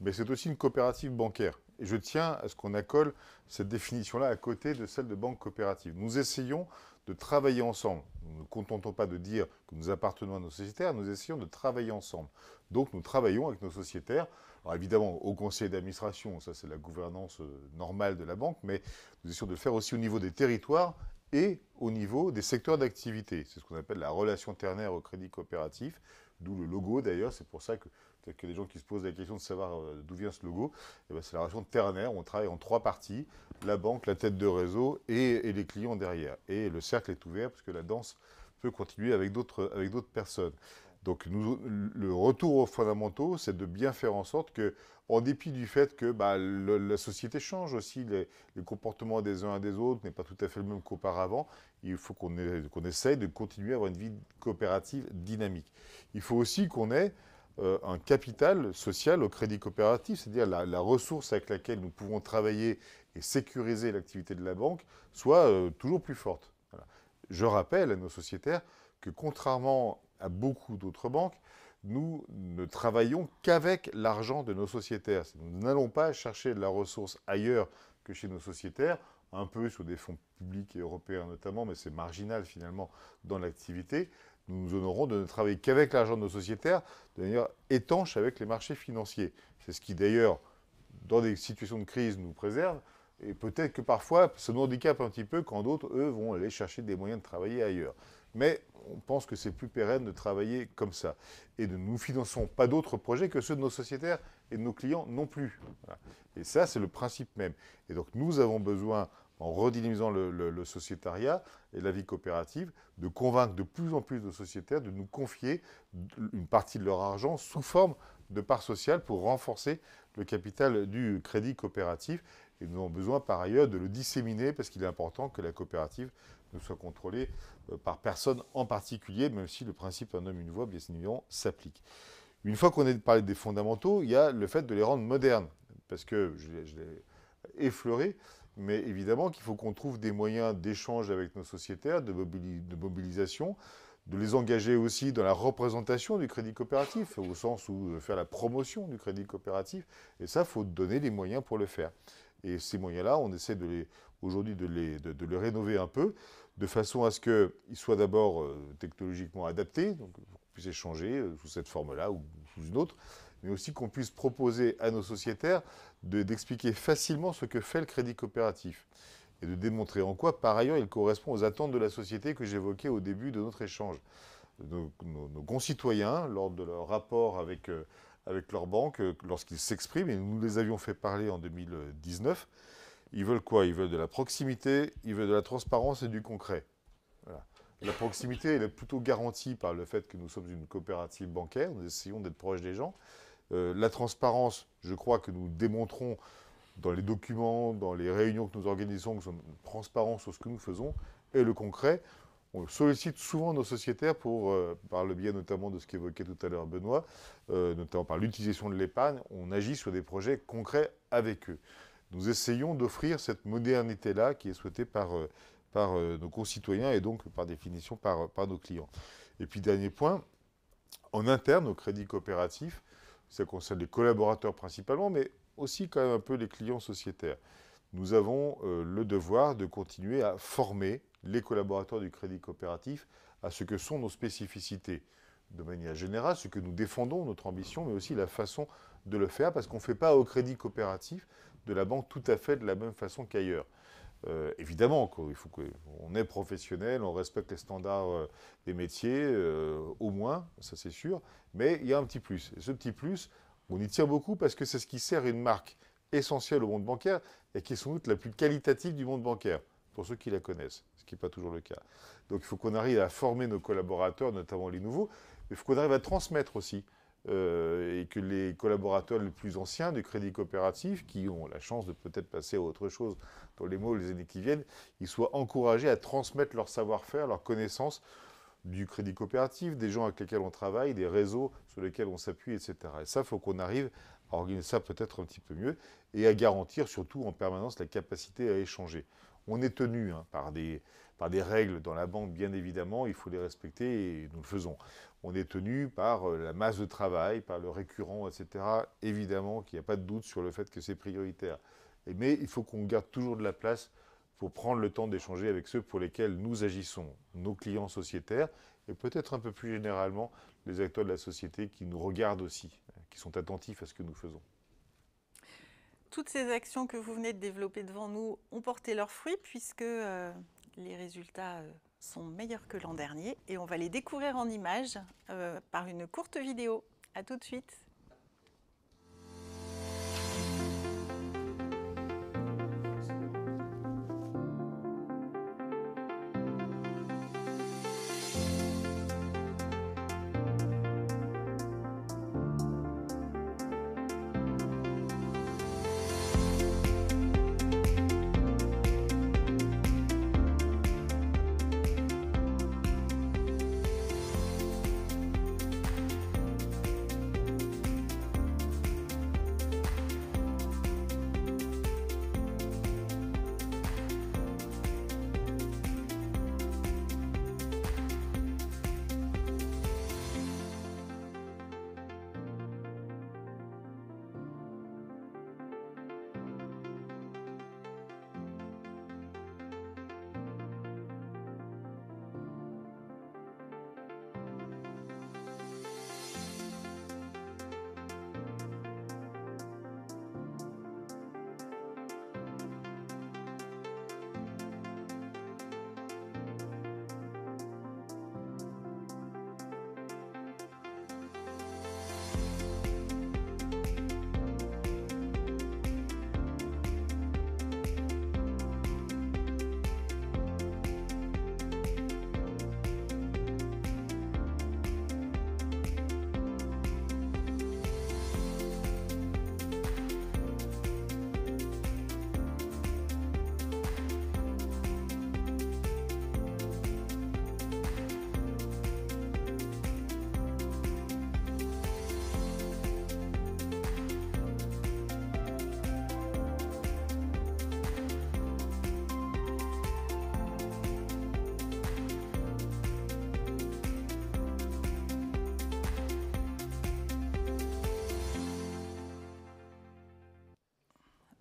mais c'est aussi une coopérative bancaire. Et je tiens à ce qu'on accole cette définition-là à côté de celle de banque coopérative. Nous essayons de travailler ensemble. Nous ne nous contentons pas de dire que nous appartenons à nos sociétaires, nous essayons de travailler ensemble. Donc nous travaillons avec nos sociétaires. Alors évidemment, au conseil d'administration, ça c'est la gouvernance normale de la banque, mais nous essayons de le faire aussi au niveau des territoires et au niveau des secteurs d'activité. C'est ce qu'on appelle la relation ternaire au crédit coopératif, d'où le logo d'ailleurs. C'est pour ça que peut-être que les gens qui se posent la question de savoir d'où vient ce logo, c'est la relation ternaire. On travaille en 3 parties, la banque, la tête de réseau et les clients derrière. Et le cercle est ouvert parce que la danse peut continuer avec d'autres personnes. Donc le retour aux fondamentaux, c'est de bien faire en sorte que, en dépit du fait que la société change aussi, les comportements des uns et des autres n'est pas tout à fait le même qu'auparavant, il faut qu'on essaye de continuer à avoir une vie coopérative dynamique. Il faut aussi qu'on ait un capital social au crédit coopératif, c'est-à-dire la ressource avec laquelle nous pouvons travailler et sécuriser l'activité de la banque, soit toujours plus forte. Voilà. Je rappelle à nos sociétaires que contrairement à beaucoup d'autres banques, nous ne travaillons qu'avec l'argent de nos sociétaires. Nous n'allons pas chercher de la ressource ailleurs que chez nos sociétaires, un peu sur des fonds publics et européens notamment, mais c'est marginal finalement dans l'activité. Nous nous honorons de ne travailler qu'avec l'argent de nos sociétaires, de manière étanche avec les marchés financiers. C'est ce qui d'ailleurs, dans des situations de crise, nous préserve. Et peut-être que parfois, ça nous handicape un petit peu quand d'autres, eux, vont aller chercher des moyens de travailler ailleurs. Mais on pense que c'est plus pérenne de travailler comme ça. Et nous ne finançons pas d'autres projets que ceux de nos sociétaires et de nos clients non plus. Voilà. Et ça, c'est le principe même. Et donc, nous avons besoin, en redynamisant le sociétariat et la vie coopérative, de convaincre de plus en plus de sociétaires de nous confier une partie de leur argent sous forme de part sociale pour renforcer le capital du crédit coopératif. Et nous avons besoin par ailleurs de le disséminer parce qu'il est important que la coopérative ne soit contrôlée par personne en particulier, même si le principe un homme, une voix, bien évidemment, s'applique. Une fois qu'on a parlé des fondamentaux, il y a le fait de les rendre modernes. Parce que je l'ai effleuré, mais évidemment qu'il faut qu'on trouve des moyens d'échange avec nos sociétaires, de mobilisation, de les engager aussi dans la représentation du crédit coopératif, au sens où faire la promotion du crédit coopératif. Et ça, il faut donner les moyens pour le faire. Et ces moyens-là, on essaie aujourd'hui de les rénover un peu, de façon à ce qu'ils soient d'abord technologiquement adaptés, donc qu'on puisse échanger sous cette forme-là ou sous une autre, mais aussi qu'on puisse proposer à nos sociétaires d'expliquer facilement ce que fait le crédit coopératif et de démontrer en quoi, par ailleurs, il correspond aux attentes de la société que j'évoquais au début de notre échange. Nos concitoyens, lors de leur rapport avec leur banque, lorsqu'ils s'expriment, et nous les avions fait parler en 2019, ils veulent quoi? Ils veulent de la proximité, ils veulent de la transparence et du concret. Voilà. La proximité, elle est plutôt garantie par le fait que nous sommes une coopérative bancaire, nous essayons d'être proches des gens. La transparence, je crois que nous démontrons dans les documents, dans les réunions que nous organisons, que nous sommes transparents sur ce que nous faisons. Et le concret, on sollicite souvent nos sociétaires par le biais notamment de ce qu'évoquait tout à l'heure Benoît, notamment par l'utilisation de l'épargne, on agit sur des projets concrets avec eux. Nous essayons d'offrir cette modernité-là qui est souhaitée par nos concitoyens et donc par définition par nos clients. Et puis dernier point, en interne au crédit coopératif, ça concerne les collaborateurs principalement, mais aussi quand même un peu les clients sociétaires. Nous avons le devoir de continuer à former les collaborateurs du crédit coopératif à ce que sont nos spécificités. De manière générale, ce que nous défendons, notre ambition, mais aussi la façon de le faire, parce qu'on ne fait pas au crédit coopératif de la banque tout à fait de la même façon qu'ailleurs. Évidemment, il faut qu'on est professionnel, on respecte les standards des métiers, au moins, ça c'est sûr, mais il y a un petit plus. Et ce petit plus, on y tient beaucoup parce que c'est ce qui sert une marque essentielle au monde bancaire et qui est sans doute la plus qualitative du monde bancaire, pour ceux qui la connaissent, ce qui n'est pas toujours le cas. Donc il faut qu'on arrive à former nos collaborateurs, notamment les nouveaux, mais il faut qu'on arrive à transmettre aussi. Et que les collaborateurs les plus anciens du crédit coopératif, qui ont la chance de peut-être passer à autre chose dans les mois ou les années qui viennent, ils soient encouragés à transmettre leur savoir-faire, leur connaissance du crédit coopératif, des gens avec lesquels on travaille, des réseaux sur lesquels on s'appuie, etc. Et ça, il faut qu'on arrive à organiser ça peut-être un petit peu mieux et à garantir surtout en permanence la capacité à échanger. On est tenu par des règles dans la banque, bien évidemment, il faut les respecter et nous le faisons. On est tenu par la masse de travail, par le récurrent, etc. Évidemment qu'il n'y a pas de doute sur le fait que c'est prioritaire. Mais il faut qu'on garde toujours de la place pour prendre le temps d'échanger avec ceux pour lesquels nous agissons, nos clients sociétaires, et peut-être un peu plus généralement les acteurs de la société qui nous regardent aussi, qui sont attentifs à ce que nous faisons. Toutes ces actions que vous venez de développer devant nous ont porté leurs fruits puisque les résultats sont meilleurs que l'an dernier et on va les découvrir en images par une courte vidéo. À tout de suite.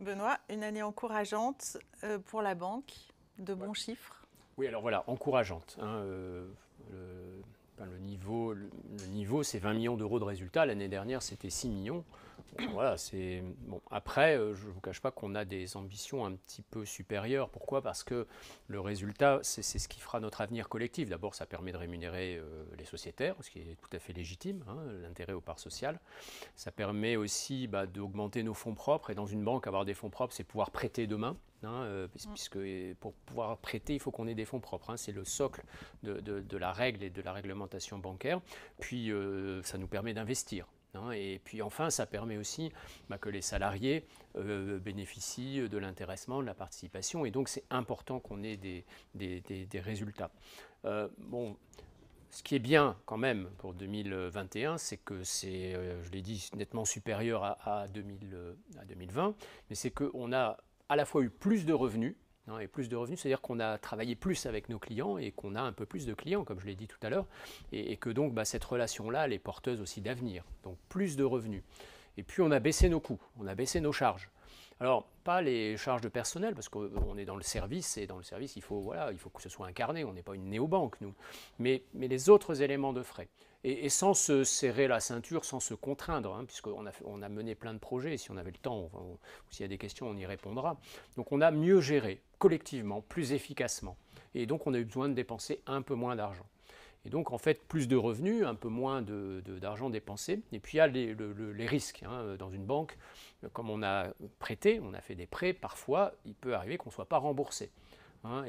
Benoît, une année encourageante pour la banque, de bons chiffres. Oui, alors voilà, encourageante. Le niveau, c'est 20 millions d'euros de résultats. L'année dernière, c'était 6 millions. Bon, voilà, Après, je ne vous cache pas qu'on a des ambitions un petit peu supérieures. Pourquoi ? Parce que le résultat, c'est ce qui fera notre avenir collectif. D'abord, ça permet de rémunérer les sociétaires, ce qui est tout à fait légitime, l'intérêt aux parts sociales. Ça permet aussi d'augmenter nos fonds propres. Et dans une banque, avoir des fonds propres, c'est pouvoir prêter demain. Puisque pour pouvoir prêter, il faut qu'on ait des fonds propres. C'est le socle de la règle et de la réglementation bancaire. Puis, ça nous permet d'investir. Et puis enfin, ça permet aussi que les salariés bénéficient de l'intéressement, de la participation. Et donc, c'est important qu'on ait des résultats. Ce qui est bien quand même pour 2021, c'est que c'est, je l'ai dit, nettement supérieur à 2020. Mais c'est qu'on a à la fois eu plus de revenus, et plus de revenus, c'est-à-dire qu'on a travaillé plus avec nos clients et qu'on a un peu plus de clients, comme je l'ai dit tout à l'heure, et que donc cette relation-là, elle est porteuse aussi d'avenir, donc plus de revenus. Et puis on a baissé nos coûts, on a baissé nos charges. Alors, pas les charges de personnel, parce qu'on est dans le service, et dans le service, il faut que ce soit incarné, on n'est pas une néobanque, nous. Mais les autres éléments de frais. Et sans se serrer la ceinture, sans se contraindre, hein, puisqu'on on a mené plein de projets, si on avait le temps, ou s'il y a des questions, on y répondra. Donc on a mieux géré, collectivement, plus efficacement. Et donc on a eu besoin de dépenser un peu moins d'argent. Et donc, en fait, plus de revenus, un peu moins d'argent dépensé. Et puis, il y a les risques. Hein. Dans une banque, comme on a prêté, on a fait des prêts, parfois, il peut arriver qu'on ne soit pas remboursé. Hein.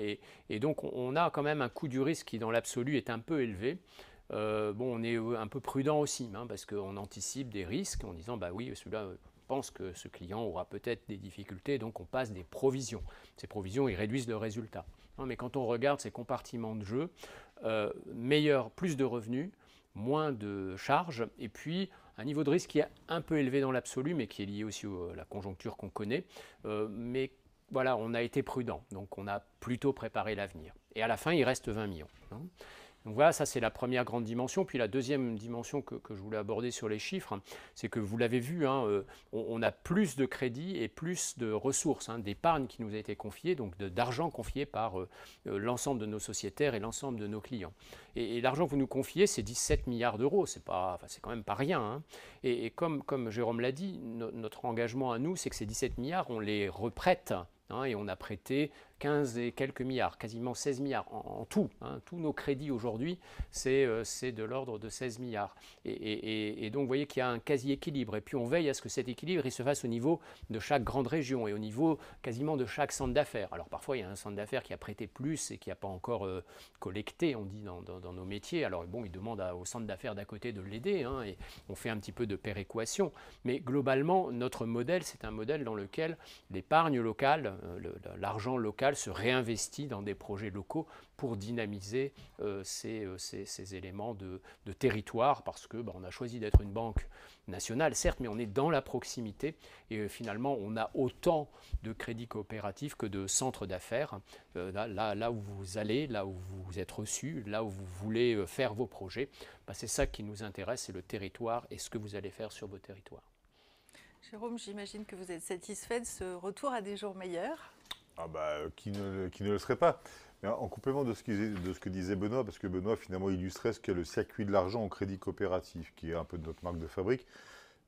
Et donc, on a quand même un coût du risque qui, dans l'absolu, est un peu élevé. On est un peu prudent aussi, hein, parce qu'on anticipe des risques en disant, bah oui, celui-là pense que ce client aura peut-être des difficultés, donc on passe des provisions. Ces provisions, ils réduisent le résultat. Hein, mais quand on regarde ces compartiments de jeu, plus de revenus, moins de charges, et puis un niveau de risque qui est un peu élevé dans l'absolu, mais qui est lié aussi à la conjoncture qu'on connaît. Mais voilà, on a été prudent, donc on a plutôt préparé l'avenir. Et à la fin, il reste 20 millions. Hein. Donc voilà, ça c'est la première grande dimension. Puis la deuxième dimension que je voulais aborder sur les chiffres, c'est que vous l'avez vu, hein, on a plus de crédits et plus de ressources, hein, d'épargne qui nous a été confiée, donc d'argent confié par l'ensemble de nos sociétaires et l'ensemble de nos clients. Et l'argent que vous nous confiez, c'est 17 milliards d'euros, c'est quand même pas rien. Hein. Et comme Jérôme l'a dit, notre engagement à nous, c'est que ces 17 milliards, on les reprête. Hein, et on a prêté 15 et quelques milliards, quasiment 16 milliards en tout. Hein, tous nos crédits aujourd'hui, c'est de l'ordre de 16 milliards. Et donc, vous voyez qu'il y a un quasi-équilibre. Et puis, on veille à ce que cet équilibre il se fasse au niveau de chaque grande région et au niveau quasiment de chaque centre d'affaires. Alors, parfois, il y a un centre d'affaires qui a prêté plus et qui n'a pas encore collecté, on dit, dans nos métiers. Alors, bon, il demande au centre d'affaires d'à côté de l'aider. Hein, et on fait un petit peu de péréquation. Mais globalement, notre modèle, c'est un modèle dans lequel l'épargne locale, l'argent local se réinvestit dans des projets locaux pour dynamiser ces éléments de territoire, parce que on a choisi d'être une banque nationale, certes, mais on est dans la proximité et finalement on a autant de crédits coopératifs que de centres d'affaires. Là où vous allez, là où vous êtes reçu, là où vous voulez faire vos projets, c'est ça qui nous intéresse, c'est le territoire et ce que vous allez faire sur vos territoires. Jérôme, j'imagine que vous êtes satisfait de ce retour à des jours meilleurs. Ah bah, qui ne le serait pas. Mais en complément de ce que disait Benoît, parce que Benoît finalement illustrait ce qu'est le circuit de l'argent en crédit coopératif, qui est un peu notre marque de fabrique,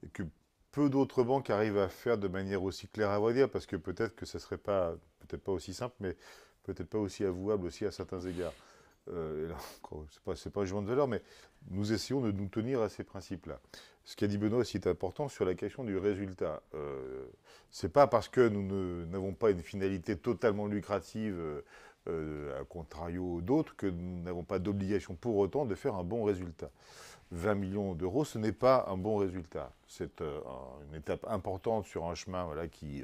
et que peu d'autres banques arrivent à faire de manière aussi claire à vrai dire, parce que peut-être que ça serait pas, peut-être pas aussi simple, mais peut-être pas aussi avouable aussi à certains égards. Et là, c'est pas un jugement de valeur, mais nous essayons de nous tenir à ces principes-là. Ce qu'a dit Benoît aussi est important sur la question du résultat. C'est pas parce que nous n'avons pas une finalité totalement lucrative, à contrario d'autres, que nous n'avons pas d'obligation pour autant de faire un bon résultat. 20 millions d'euros, ce n'est pas un bon résultat. C'est une étape importante sur un chemin qui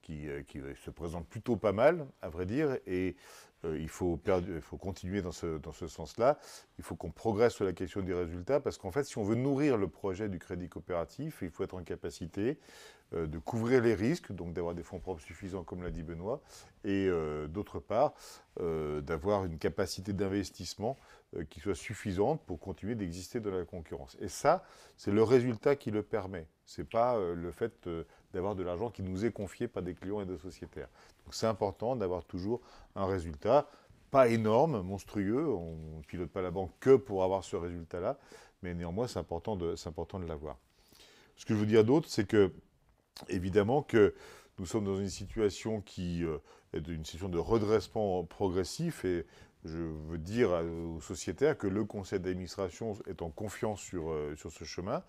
se présente plutôt pas mal, à vrai dire, et il faut continuer dans ce sens-là. Il faut qu'on progresse sur la question des résultats, parce qu'en fait, si on veut nourrir le projet du crédit coopératif, il faut être en capacité de couvrir les risques, donc d'avoir des fonds propres suffisants, comme l'a dit Benoît, et d'autre part, d'avoir une capacité d'investissement qui soit suffisante pour continuer d'exister dans la concurrence. Et ça, c'est le résultat qui le permet. Ce n'est pas le fait d'avoir de l'argent qui nous est confié par des clients et des sociétaires. Donc c'est important d'avoir toujours un résultat, pas énorme, monstrueux, on ne pilote pas la banque que pour avoir ce résultat-là, mais néanmoins c'est important de l'avoir. Ce que je veux dire d'autre, c'est que, évidemment, que nous sommes dans une situation qui est une situation de redressement progressif, et je veux dire aux sociétaires que le conseil d'administration est en confiance sur ce chemin.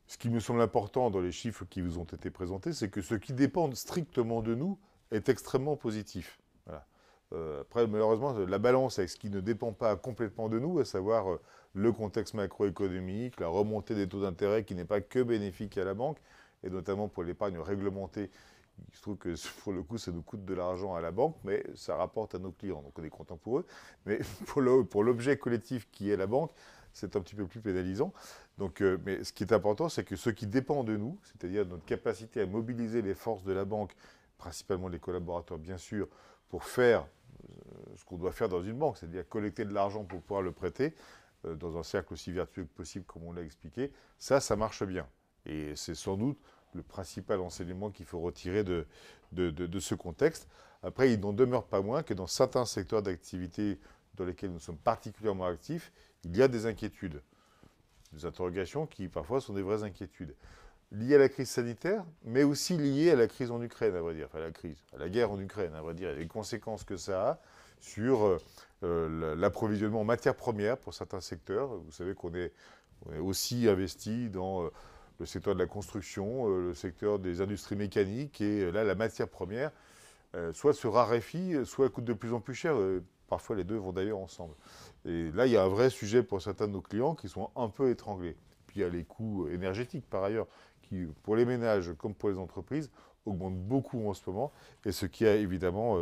Ce qui me semble important dans les chiffres qui vous ont été présentés, c'est que ce qui dépend strictement de nous est extrêmement positif. Voilà. Après, malheureusement, la balance avec ce qui ne dépend pas complètement de nous, à savoir le contexte macroéconomique, la remontée des taux d'intérêt qui n'est pas que bénéfique à la banque, et notamment pour l'épargne réglementée. Il se trouve que pour le coup, ça nous coûte de l'argent à la banque, mais ça rapporte à nos clients, donc on est content pour eux. Mais pour l'objet collectif qui est la banque, c'est un petit peu plus pénalisant. Donc, mais ce qui est important, c'est que ce qui dépend de nous, c'est-à-dire notre capacité à mobiliser les forces de la banque, principalement les collaborateurs bien sûr, pour faire ce qu'on doit faire dans une banque, c'est-à-dire collecter de l'argent pour pouvoir le prêter, dans un cercle aussi vertueux que possible, comme on l'a expliqué, ça marche bien. Et c'est sans doute le principal enseignement qu'il faut retirer de ce contexte. Après, il n'en demeure pas moins que dans certains secteurs d'activité dans lesquels nous sommes particulièrement actifs, il y a des inquiétudes, des interrogations qui parfois sont des vraies inquiétudes, liées à la crise sanitaire, mais aussi liées à la crise en Ukraine, à vrai dire, enfin à la guerre en Ukraine, à vrai dire, et les conséquences que ça a sur l'approvisionnement en matières premières pour certains secteurs. Vous savez qu'on est aussi investi dans le secteur de la construction, le secteur des industries mécaniques, et là, la matière première, soit se raréfie, soit coûte de plus en plus cher. Parfois, les deux vont d'ailleurs ensemble. Et là, il y a un vrai sujet pour certains de nos clients qui sont un peu étranglés. Puis il y a les coûts énergétiques, par ailleurs, qui, pour les ménages comme pour les entreprises, augmentent beaucoup en ce moment, et ce qui a évidemment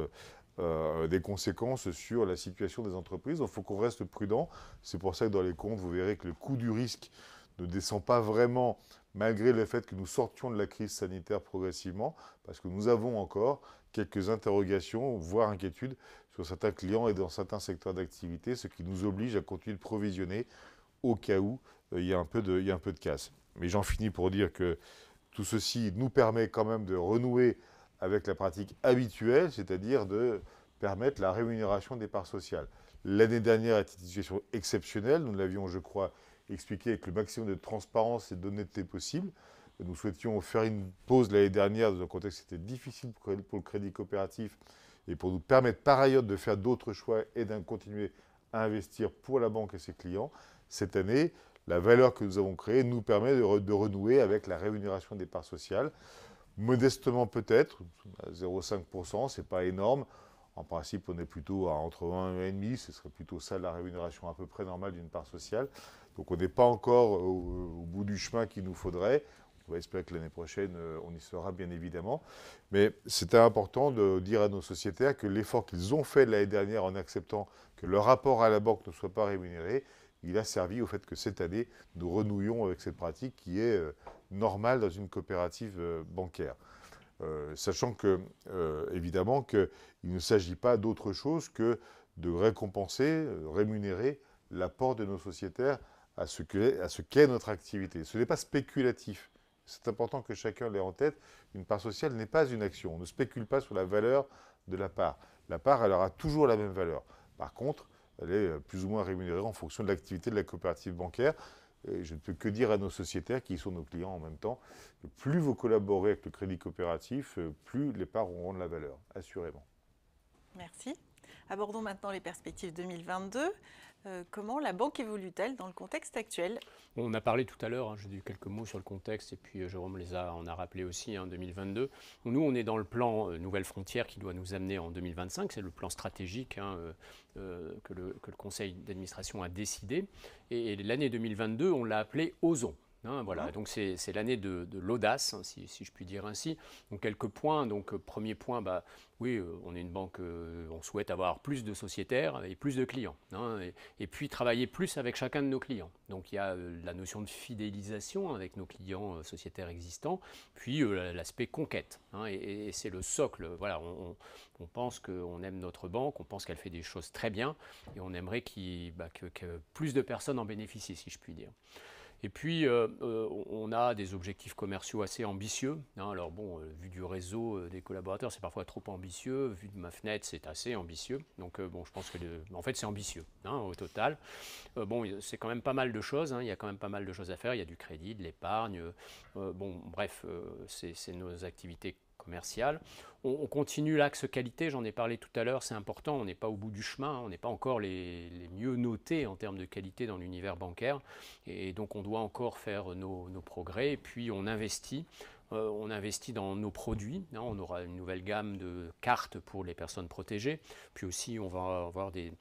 des conséquences sur la situation des entreprises. Donc il faut qu'on reste prudent. C'est pour ça que dans les comptes, vous verrez que le coût du risque ne descend pas vraiment, malgré le fait que nous sortions de la crise sanitaire progressivement, parce que nous avons encore quelques interrogations, voire inquiétudes, sur certains clients et dans certains secteurs d'activité, ce qui nous oblige à continuer de provisionner au cas où il y a un peu de casse. Mais j'en finis pour dire que tout ceci nous permet quand même de renouer avec la pratique habituelle, c'est-à-dire de permettre la rémunération des parts sociales. L'année dernière était une situation exceptionnelle, nous l'avions, je crois, expliqué avec le maximum de transparence et d'honnêteté possible. Nous souhaitions faire une pause l'année dernière dans un contexte qui était difficile pour le crédit coopératif et pour nous permettre par ailleurs de faire d'autres choix et de continuer à investir pour la banque et ses clients. Cette année, la valeur que nous avons créée nous permet de renouer avec la rémunération des parts sociales. Modestement peut-être, à 0,5%, ce n'est pas énorme. En principe, on est plutôt à entre 1 et 1,5, ce serait plutôt ça la rémunération à peu près normale d'une part sociale. Donc on n'est pas encore au bout du chemin qu'il nous faudrait. On va espérer que l'année prochaine, on y sera bien évidemment. Mais c'était important de dire à nos sociétaires que l'effort qu'ils ont fait l'année dernière en acceptant que leur rapport à la banque ne soit pas rémunéré, il a servi au fait que cette année, nous renouions avec cette pratique qui est normale dans une coopérative bancaire. Sachant que, évidemment, qu'il ne s'agit pas d'autre chose que de récompenser, rémunérer l'apport de nos sociétaires à ce qu'est notre activité. Ce n'est pas spéculatif. C'est important que chacun l'ait en tête. Une part sociale n'est pas une action. On ne spécule pas sur la valeur de la part. La part, elle aura toujours la même valeur. Par contre, elle est plus ou moins rémunérée en fonction de l'activité de la coopérative bancaire. Et je ne peux que dire à nos sociétaires, qui sont nos clients en même temps, que plus vous collaborez avec le crédit coopératif, plus les parts auront de la valeur, assurément. Merci. Abordons maintenant les perspectives 2022. Comment la banque évolue-t-elle dans le contexte actuel ? On a parlé tout à l'heure, j'ai dit quelques mots sur le contexte, et puis Jérôme en a rappelé aussi, 2022. Nous, on est dans le plan Nouvelles Frontières qui doit nous amener en 2025. C'est le plan stratégique que le Conseil d'administration a décidé. Et l'année 2022, on l'a appelé Osons. Voilà, donc c'est l'année de l'audace, si je puis dire ainsi. Donc quelques points. Donc premier point, oui, on est une banque, on souhaite avoir plus de sociétaires et plus de clients, et puis travailler plus avec chacun de nos clients. Donc il y a la notion de fidélisation avec nos clients sociétaires existants, puis l'aspect conquête, et c'est le socle. Voilà, on pense qu'on aime notre banque, on pense qu'elle fait des choses très bien, et on aimerait que plus de personnes en bénéficient, si je puis dire. Et puis, on a des objectifs commerciaux assez ambitieux. Alors bon, vu du réseau des collaborateurs, c'est parfois trop ambitieux. Vu de ma fenêtre, c'est assez ambitieux. Donc bon, je pense que en fait, c'est ambitieux au total. Bon, c'est quand même pas mal de choses. Il y a quand même pas mal de choses à faire. Il y a du crédit, de l'épargne. Bon, bref, c'est nos activités commerciales. On continue l'axe qualité, j'en ai parlé tout à l'heure, c'est important, on n'est pas au bout du chemin, on n'est pas encore les mieux notés en termes de qualité dans l'univers bancaire, et donc on doit encore faire nos progrès, et puis on investit dans nos produits, on aura une nouvelle gamme de cartes pour les personnes protégées, puis aussi on va avoir des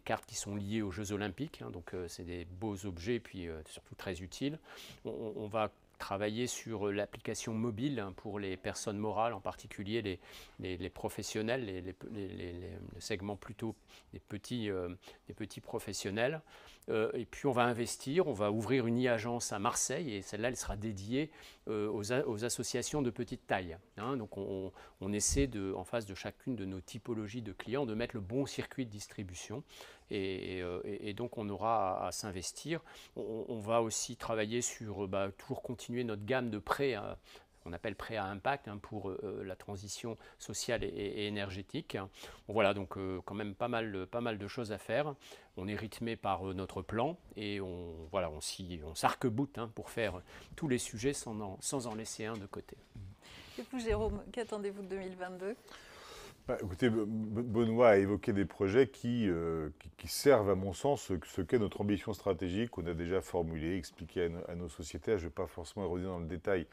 cartes qui sont liées aux Jeux Olympiques, donc c'est des beaux objets, puis surtout très utiles. On va travailler sur l'application mobile pour les personnes morales, en particulier les professionnels, le segment plutôt des petits professionnels. Et puis on va investir, on va ouvrir une e-agence à Marseille, et celle-là, elle sera dédiée aux associations de petite taille. Donc on essaie, en face de chacune de nos typologies de clients, de mettre le bon circuit de distribution. Et donc on aura à s'investir. On va aussi travailler sur toujours continuer notre gamme de prêts, on appelle prêts à impact, pour la transition sociale et énergétique. Bon, voilà, donc quand même pas mal de choses à faire. On est rythmé par notre plan et on s'arc-boute pour faire tous les sujets sans en laisser un de côté. Et vous, Jérôme, qu'attendez-vous de 2022 ? Écoutez, Benoît a évoqué des projets qui servent, à mon sens, ce qu'est notre ambition stratégique qu'on a déjà formulée, expliquée à nos sociétaires. Je ne vais pas forcément revenir dans le détail.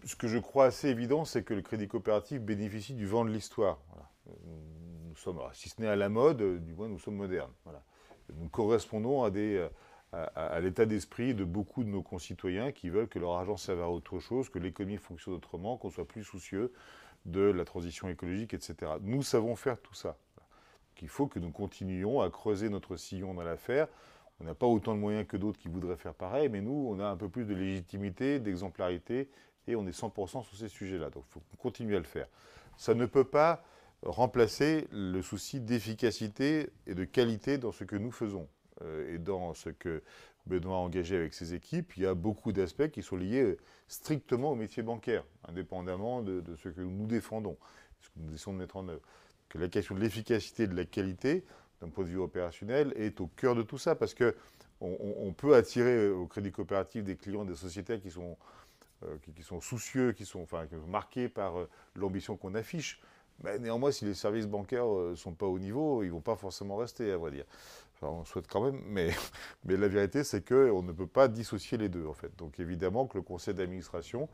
Ce que je crois assez évident, c'est que le crédit coopératif bénéficie du vent de l'histoire. Voilà. Nous sommes, si ce n'est à la mode, du moins nous sommes modernes. Voilà. Nous correspondons à l'état d'esprit de beaucoup de nos concitoyens qui veulent que leur argent serve à autre chose, que l'économie fonctionne autrement, qu'on soit plus soucieux de la transition écologique, etc. Nous savons faire tout ça. Il faut que nous continuions à creuser notre sillon dans l'affaire. On n'a pas autant de moyens que d'autres qui voudraient faire pareil, mais nous, on a un peu plus de légitimité, d'exemplarité, et on est 100% sur ces sujets-là. Donc il faut continuer à le faire. Ça ne peut pas remplacer le souci d'efficacité et de qualité dans ce que nous faisons. Et dans ce que Benoît a engagé avec ses équipes, il y a beaucoup d'aspects qui sont liés strictement au métier bancaire, indépendamment de ce que nous défendons, ce que nous essayons de mettre en œuvre. Que la question de l'efficacité et de la qualité, d'un point de vue opérationnel, est au cœur de tout ça, parce qu'on peut attirer au crédit coopératif des clients, des sociétaires qui sont soucieux, qui sont marqués par l'ambition qu'on affiche. Mais néanmoins, si les services bancaires ne sont pas au niveau, ils ne vont pas forcément rester, à vrai dire. Enfin, on souhaite quand même, mais la vérité, c'est qu'on ne peut pas dissocier les deux, en fait. Donc évidemment que le conseil d'administration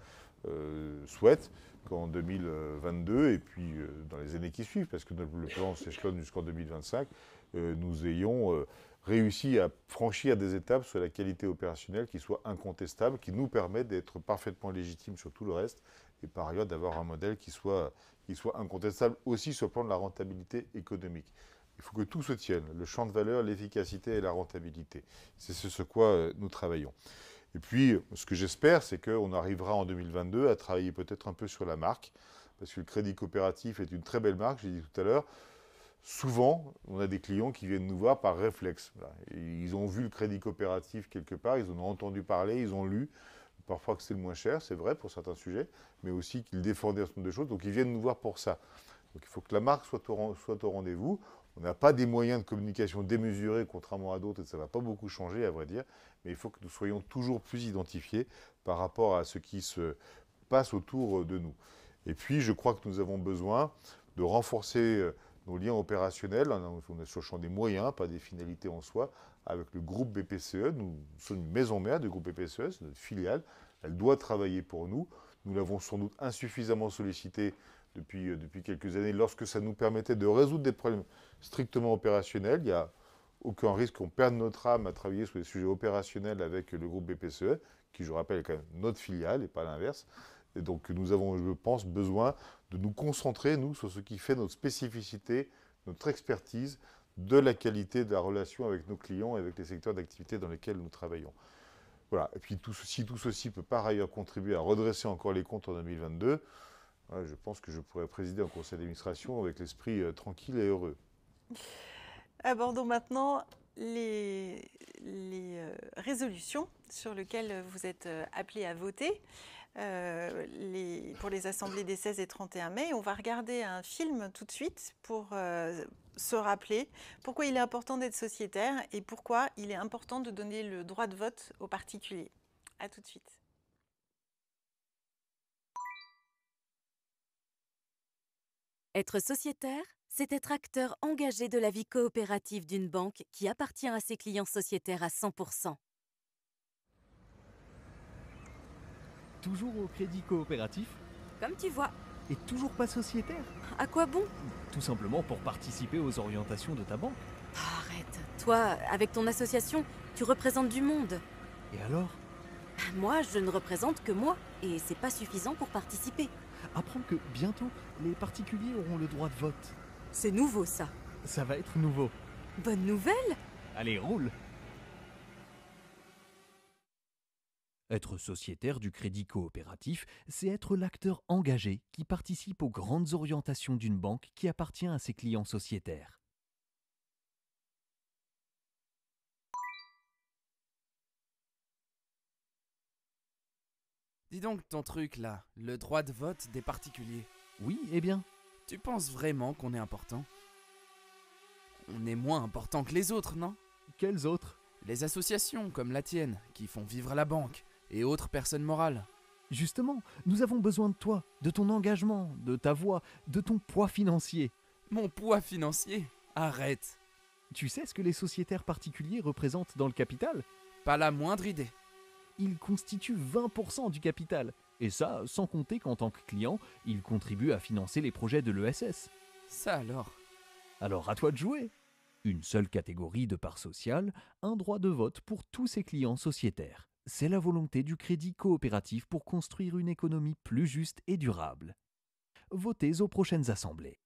souhaite qu'en 2022, et puis dans les années qui suivent, parce que le plan s'échelonne jusqu'en 2025, nous ayons réussi à franchir des étapes sur la qualité opérationnelle qui soient incontestables, qui nous permettent d'être parfaitement légitimes sur tout le reste, et par ailleurs d'avoir un modèle qui soit incontestable aussi sur le plan de la rentabilité économique. Il faut que tout se tienne, le champ de valeur, l'efficacité et la rentabilité. C'est ce quoi nous travaillons. Et puis, ce que j'espère, c'est qu'on arrivera en 2022 à travailler peut-être un peu sur la marque, parce que le crédit coopératif est une très belle marque, j'ai dit tout à l'heure. Souvent, on a des clients qui viennent nous voir par réflexe. Voilà. Ils ont vu le crédit coopératif quelque part, ils en ont entendu parler, ils ont lu. Parfois que c'est le moins cher, c'est vrai pour certains sujets, mais aussi qu'ils défendaient un certain nombre de choses. Donc ils viennent nous voir pour ça. Donc il faut que la marque soit au rendez-vous. On n'a pas des moyens de communication démesurés, contrairement à d'autres, et ça ne va pas beaucoup changer, à vrai dire. Mais il faut que nous soyons toujours plus identifiés par rapport à ce qui se passe autour de nous. Et puis, je crois que nous avons besoin de renforcer nos liens opérationnels. On est sur le champ des moyens, pas des finalités en soi, avec le groupe BPCE. Nous sommes une maison mère du groupe BPCE, c'est notre filiale. Elle doit travailler pour nous. Nous l'avons sans doute insuffisamment sollicité depuis quelques années, lorsque ça nous permettait de résoudre des problèmes strictement opérationnels. Il n'y a aucun risque qu'on perde notre âme à travailler sur des sujets opérationnels avec le groupe BPCE, qui, je rappelle, est quand même notre filiale et pas l'inverse. Et donc nous avons, je pense, besoin de nous concentrer, nous, sur ce qui fait notre spécificité, notre expertise, de la qualité de la relation avec nos clients et avec les secteurs d'activité dans lesquels nous travaillons. Voilà. Et puis tout ceci peut par ailleurs contribuer à redresser encore les comptes en 2022, je pense que je pourrais présider un conseil d'administration avec l'esprit tranquille et heureux. Abordons maintenant les résolutions sur lesquelles vous êtes appelés à voter pour les assemblées des 16 et 31 mai. On va regarder un film tout de suite pour se rappeler pourquoi il est important d'être sociétaire et pourquoi il est important de donner le droit de vote aux particuliers. À tout de suite. Être sociétaire, c'est être acteur engagé de la vie coopérative d'une banque qui appartient à ses clients sociétaires à 100%. Toujours au crédit coopératif Comme tu vois. et toujours pas sociétaire? À quoi bon? Tout simplement pour participer aux orientations de ta banque. Arrête. Toi, avec ton association, tu représentes du monde. Et alors? Moi, je ne représente que moi, et c'est pas suffisant pour participer. Apprends que bientôt, les particuliers auront le droit de vote. C'est nouveau, ça. Ça va être nouveau. Bonne nouvelle? Allez, roule! Être sociétaire du crédit coopératif, c'est être l'acteur engagé qui participe aux grandes orientations d'une banque qui appartient à ses clients sociétaires. Dis donc ton truc là, le droit de vote des particuliers. Oui, eh bien, Tu penses vraiment qu'on est important? On est moins important que les autres, non? quels autres? Les associations comme la tienne, qui font vivre la banque, et autres personnes morales. Justement, nous avons besoin de toi, de ton engagement, de ta voix, de ton poids financier. Mon poids financier? Arrête! Tu sais ce que les sociétaires particuliers représentent dans le capital? Pas la moindre idée. Ils constituent 20% du capital. Et ça, sans compter qu'en tant que client, ils contribuent à financer les projets de l'ESS. Ça alors? Alors à toi de jouer. Une seule catégorie de part sociale, un droit de vote pour tous ses clients sociétaires. C'est la volonté du Crédit Coopératif pour construire une économie plus juste et durable. Votez aux prochaines assemblées.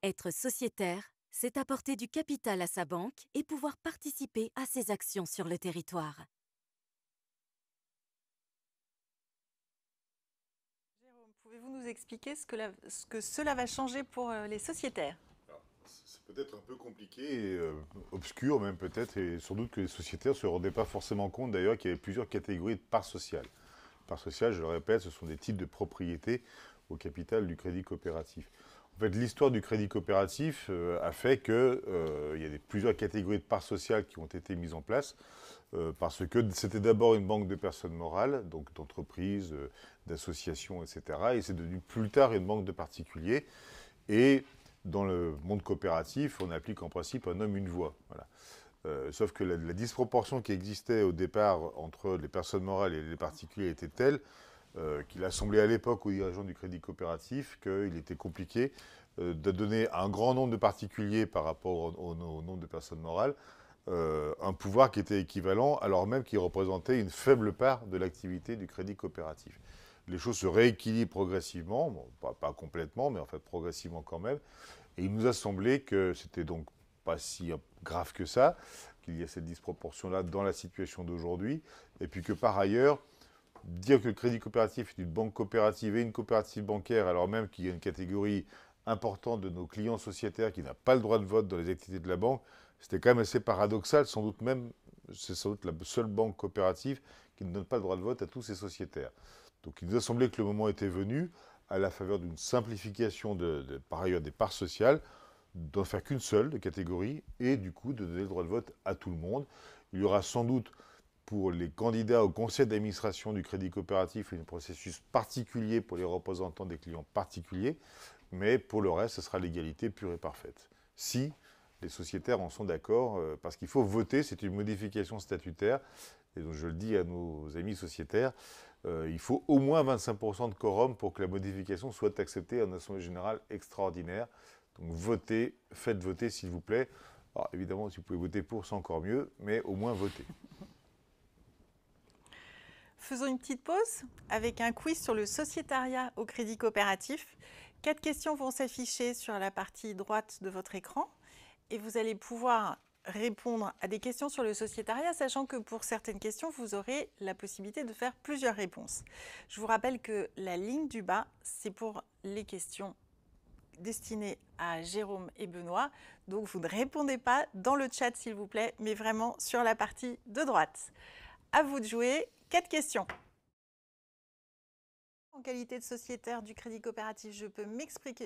Être sociétaire, c'est apporter du capital à sa banque et pouvoir participer à ses actions sur le territoire. Jérôme, pouvez-vous nous expliquer ce que cela va changer pour les sociétaires? C'est peut-être un peu compliqué, et, obscur même peut-être, et sans doute que les sociétaires ne se rendaient pas forcément compte d'ailleurs qu'il y avait plusieurs catégories de parts sociales. Parts sociales, je le répète, ce sont des titres de propriété au capital du crédit coopératif. En fait, l'histoire du crédit coopératif a fait qu'il y a plusieurs catégories de parts sociales qui ont été mises en place, parce que c'était d'abord une banque de personnes morales, donc d'entreprises, d'associations, etc. Et c'est devenu plus tard une banque de particuliers. Et dans le monde coopératif, on applique en principe un homme, une voix. Voilà. Sauf que la disproportion qui existait au départ entre les personnes morales et les particuliers était telle qu'il a semblé à l'époque aux dirigeants du crédit coopératif qu'il était compliqué de donner à un grand nombre de particuliers par rapport au nombre de personnes morales un pouvoir qui était équivalent alors même qu'il représentait une faible part de l'activité du crédit coopératif. Les choses se rééquilibrent progressivement, bon, pas complètement, mais en fait progressivement quand même. Et il nous a semblé que c'était donc pas si grave que ça, qu'il y a cette disproportion-là dans la situation d'aujourd'hui, et puis que par ailleurs, dire que le crédit coopératif est une banque coopérative et une coopérative bancaire, alors même qu'il y a une catégorie importante de nos clients sociétaires qui n'a pas le droit de vote dans les activités de la banque, c'était quand même assez paradoxal, sans doute même, c'est sans doute la seule banque coopérative qui ne donne pas le droit de vote à tous ses sociétaires. Donc il nous a semblé que le moment était venu, à la faveur d'une simplification par ailleurs des parts sociales, d'en faire qu'une seule de catégorie, et du coup de donner le droit de vote à tout le monde. Il y aura sans doute pour les candidats au conseil d'administration du crédit coopératif un processus particulier pour les représentants des clients particuliers, mais pour le reste, ce sera l'égalité pure et parfaite. Si les sociétaires en sont d'accord, parce qu'il faut voter, c'est une modification statutaire, et donc je le dis à nos amis sociétaires, il faut au moins 25% de quorum pour que la modification soit acceptée en assemblée générale extraordinaire. Donc votez, faites voter s'il vous plaît. Alors évidemment, si vous pouvez voter pour, c'est encore mieux, mais au moins votez. Faisons une petite pause avec un quiz sur le sociétariat au crédit coopératif. 4 questions vont s'afficher sur la partie droite de votre écran et vous allez pouvoir répondre à des questions sur le sociétariat, sachant que pour certaines questions, vous aurez la possibilité de faire plusieurs réponses. Je vous rappelle que la ligne du bas, c'est pour les questions destinées à Jérôme et Benoît. Donc, vous ne répondez pas dans le chat, s'il vous plaît, mais vraiment sur la partie de droite. À vous de jouer. 4 questions. En qualité de sociétaire du crédit coopératif, je peux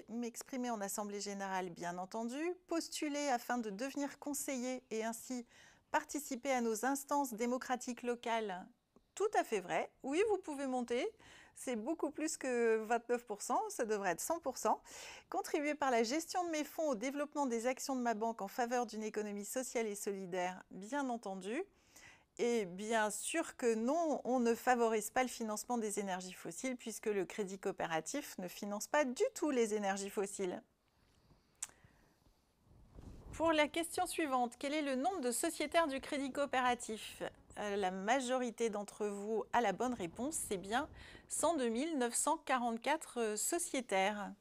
m'exprimer en assemblée générale, bien entendu, postuler afin de devenir conseiller et ainsi participer à nos instances démocratiques locales. Tout à fait vrai. Oui, vous pouvez monter. C'est beaucoup plus que 29%, ça devrait être 100%. Contribuer par la gestion de mes fonds au développement des actions de ma banque en faveur d'une économie sociale et solidaire, bien entendu. Et bien sûr que non, on ne favorise pas le financement des énergies fossiles puisque le crédit coopératif ne finance pas du tout les énergies fossiles. Pour la question suivante, quel est le nombre de sociétaires du crédit coopératif? La majorité d'entre vous a la bonne réponse, c'est bien 102 944 sociétaires.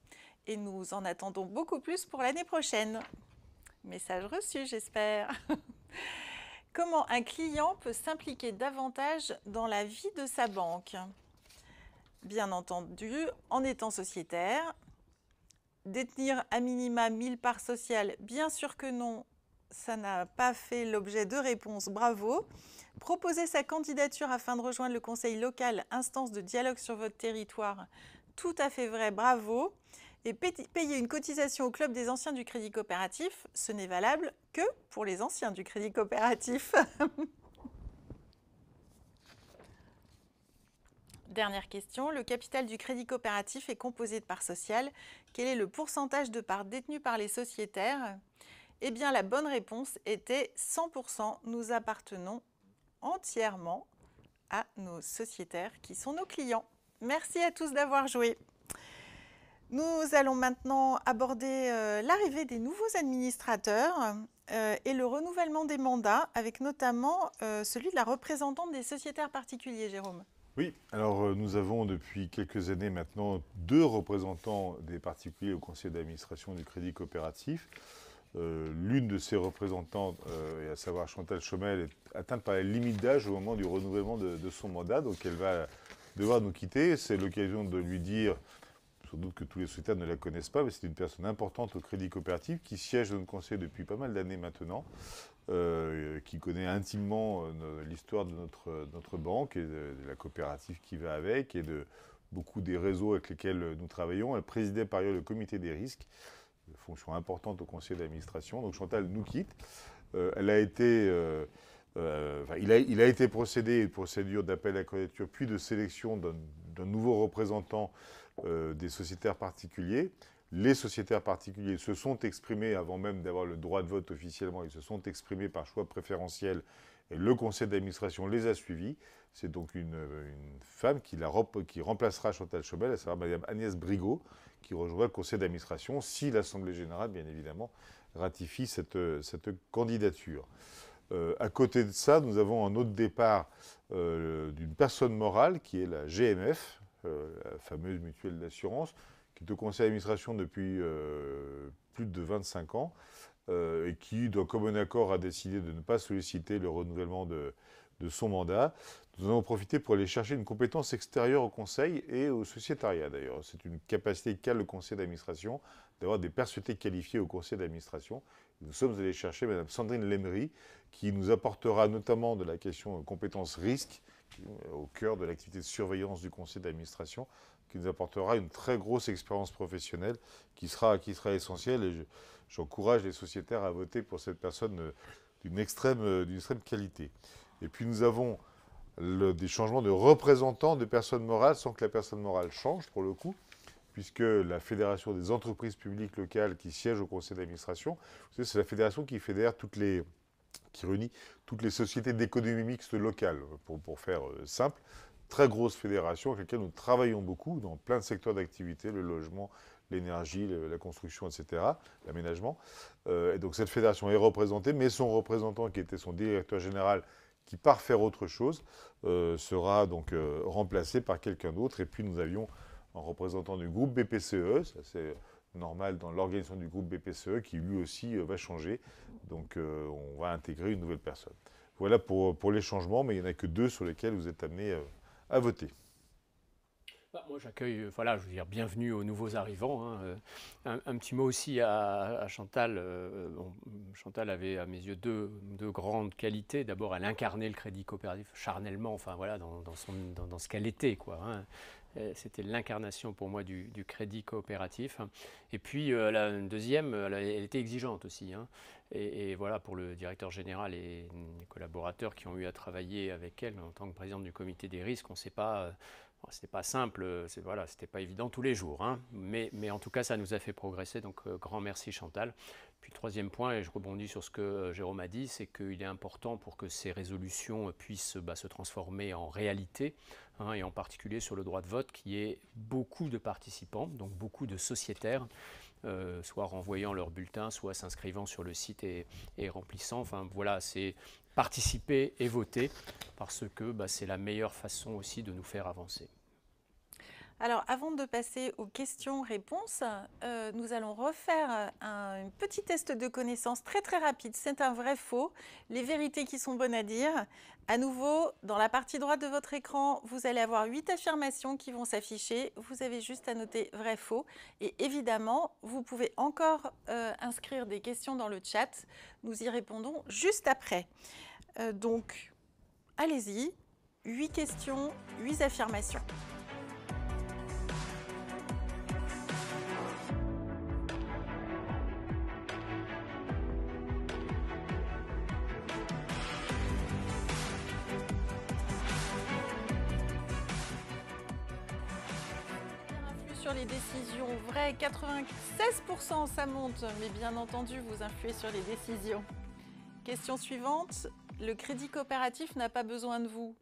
Et nous en attendons beaucoup plus pour l'année prochaine. Message reçu, j'espère. Comment un client peut s'impliquer davantage dans la vie de sa banque? Bien entendu, en étant sociétaire. Détenir à minima 1000 parts sociales, bien sûr que non. ça n'a pas fait l'objet de réponses, bravo. Proposer sa candidature afin de rejoindre le conseil local, instance de dialogue sur votre territoire, tout à fait vrai, bravo. Et payer une cotisation au club des anciens du Crédit Coopératif, ce n'est valable que pour les anciens du Crédit Coopératif. Dernière question, le capital du Crédit Coopératif est composé de parts sociales. Quel est le pourcentage de parts détenues par les sociétaires? Eh bien, la bonne réponse était 100%. Nous appartenons entièrement à nos sociétaires qui sont nos clients. Merci à tous d'avoir joué. Nous allons maintenant aborder l'arrivée des nouveaux administrateurs et le renouvellement des mandats, avec notamment celui de la représentante des sociétaires particuliers, Jérôme. Oui, alors nous avons depuis quelques années maintenant 2 représentants des particuliers au conseil d'administration du Crédit Coopératif. L'une de ces représentantes, et à savoir Chantal Chomel, est atteinte par la limite d'âge au moment du renouvellement de son mandat, donc elle va devoir nous quitter. C'est l'occasion de lui dire, sans doute que tous les sociétaires ne la connaissent pas, mais c'est une personne importante au Crédit Coopératif qui siège dans le conseil depuis pas mal d'années maintenant, qui connaît intimement l'histoire de notre banque et de la coopérative qui va avec et de beaucoup des réseaux avec lesquels nous travaillons. Elle présidait par ailleurs le comité des risques, fonction importante au conseil d'administration. Donc Chantal nous quitte. Il a été procédé à une procédure d'appel à candidature puis de sélection d'un nouveau représentant des sociétaires particuliers. Les sociétaires particuliers se sont exprimés avant même d'avoir le droit de vote officiellement. Ils se sont exprimés par choix préférentiel et le conseil d'administration les a suivis. C'est donc une femme qui remplacera Chantal Chomel, à savoir Mme Agnès Brigaud, qui rejoindra le conseil d'administration si l'Assemblée générale, bien évidemment, ratifie cette candidature. À côté de ça, nous avons un autre départ d'une personne morale qui est la GMF, la fameuse mutuelle d'assurance, qui est au conseil d'administration depuis plus de 25 ans et qui, d'un commun accord, a décidé de ne pas solliciter le renouvellement de son mandat. Nous en avons profité pour aller chercher une compétence extérieure au conseil et au sociétariat d'ailleurs. C'est une capacité qu'a le conseil d'administration d'avoir des personnalités qualifiées au conseil d'administration. Nous sommes allés chercher Mme Sandrine Lemery, qui nous apportera notamment de la question compétences risque, au cœur de l'activité de surveillance du conseil d'administration, qui nous apportera une très grosse expérience professionnelle qui sera essentielle. Et j'encourage les sociétaires à voter pour cette personne d'une extrême qualité. Et puis nous avons des changements de représentants de personnes morales sans que la personne morale change pour le coup, puisque la Fédération des entreprises publiques locales qui siège au conseil d'administration, c'est la fédération qui réunit toutes les sociétés d'économie mixte locale, pour faire simple. Très grosse fédération avec laquelle nous travaillons beaucoup dans plein de secteurs d'activité, le logement, l'énergie, la construction, etc., l'aménagement. Et donc cette fédération est représentée, mais son représentant, qui était son directeur général, qui part faire autre chose, sera donc remplacé par quelqu'un d'autre. Et puis nous avions un représentant du groupe BPCE, ça c'est normal dans l'organisation du groupe BPCE, qui lui aussi va changer. Donc on va intégrer une nouvelle personne. Voilà pour les changements, mais il n'y en a que 2 sur lesquels vous êtes amenés à voter. Moi, j'accueille, voilà, je veux dire, bienvenue aux nouveaux arrivants. Hein. Un petit mot aussi à Chantal. Chantal avait, à mes yeux, deux grandes qualités. D'abord, elle incarnait le crédit coopératif charnellement, enfin voilà, dans ce qu'elle était, quoi. Hein. C'était l'incarnation pour moi du crédit coopératif. Et puis, la deuxième, elle était exigeante aussi. Hein. Et voilà, pour le directeur général et les collaborateurs qui ont eu à travailler avec elle en tant que présidente du comité des risques, on ne sait pas. C'était pas simple, c'était pas évident tous les jours, hein, mais en tout cas ça nous a fait progresser, donc grand merci Chantal. Puis le troisième point, et je rebondis sur ce que Jérôme a dit, c'est qu'il est important pour que ces résolutions puissent se transformer en réalité, hein, et en particulier sur le droit de vote qui est beaucoup de participants, donc beaucoup de sociétaires, soit renvoyant leur bulletin, soit s'inscrivant sur le site et remplissant, enfin voilà, c'est participer et voter, parce que c'est la meilleure façon aussi de nous faire avancer. Alors, avant de passer aux questions-réponses, nous allons refaire un petit test de connaissance très très rapide. C'est un vrai-faux, les vérités qui sont bonnes à dire. À nouveau, dans la partie droite de votre écran, vous allez avoir 8 affirmations qui vont s'afficher. Vous avez juste à noter vrai-faux. Et évidemment, vous pouvez encore inscrire des questions dans le chat. Nous y répondons juste après. Donc, allez-y. 8 questions, 8 affirmations. Sur les décisions vraies, 96% ça monte, mais bien entendu, vous influez sur les décisions. Question suivante, le crédit coopératif n'a pas besoin de vous.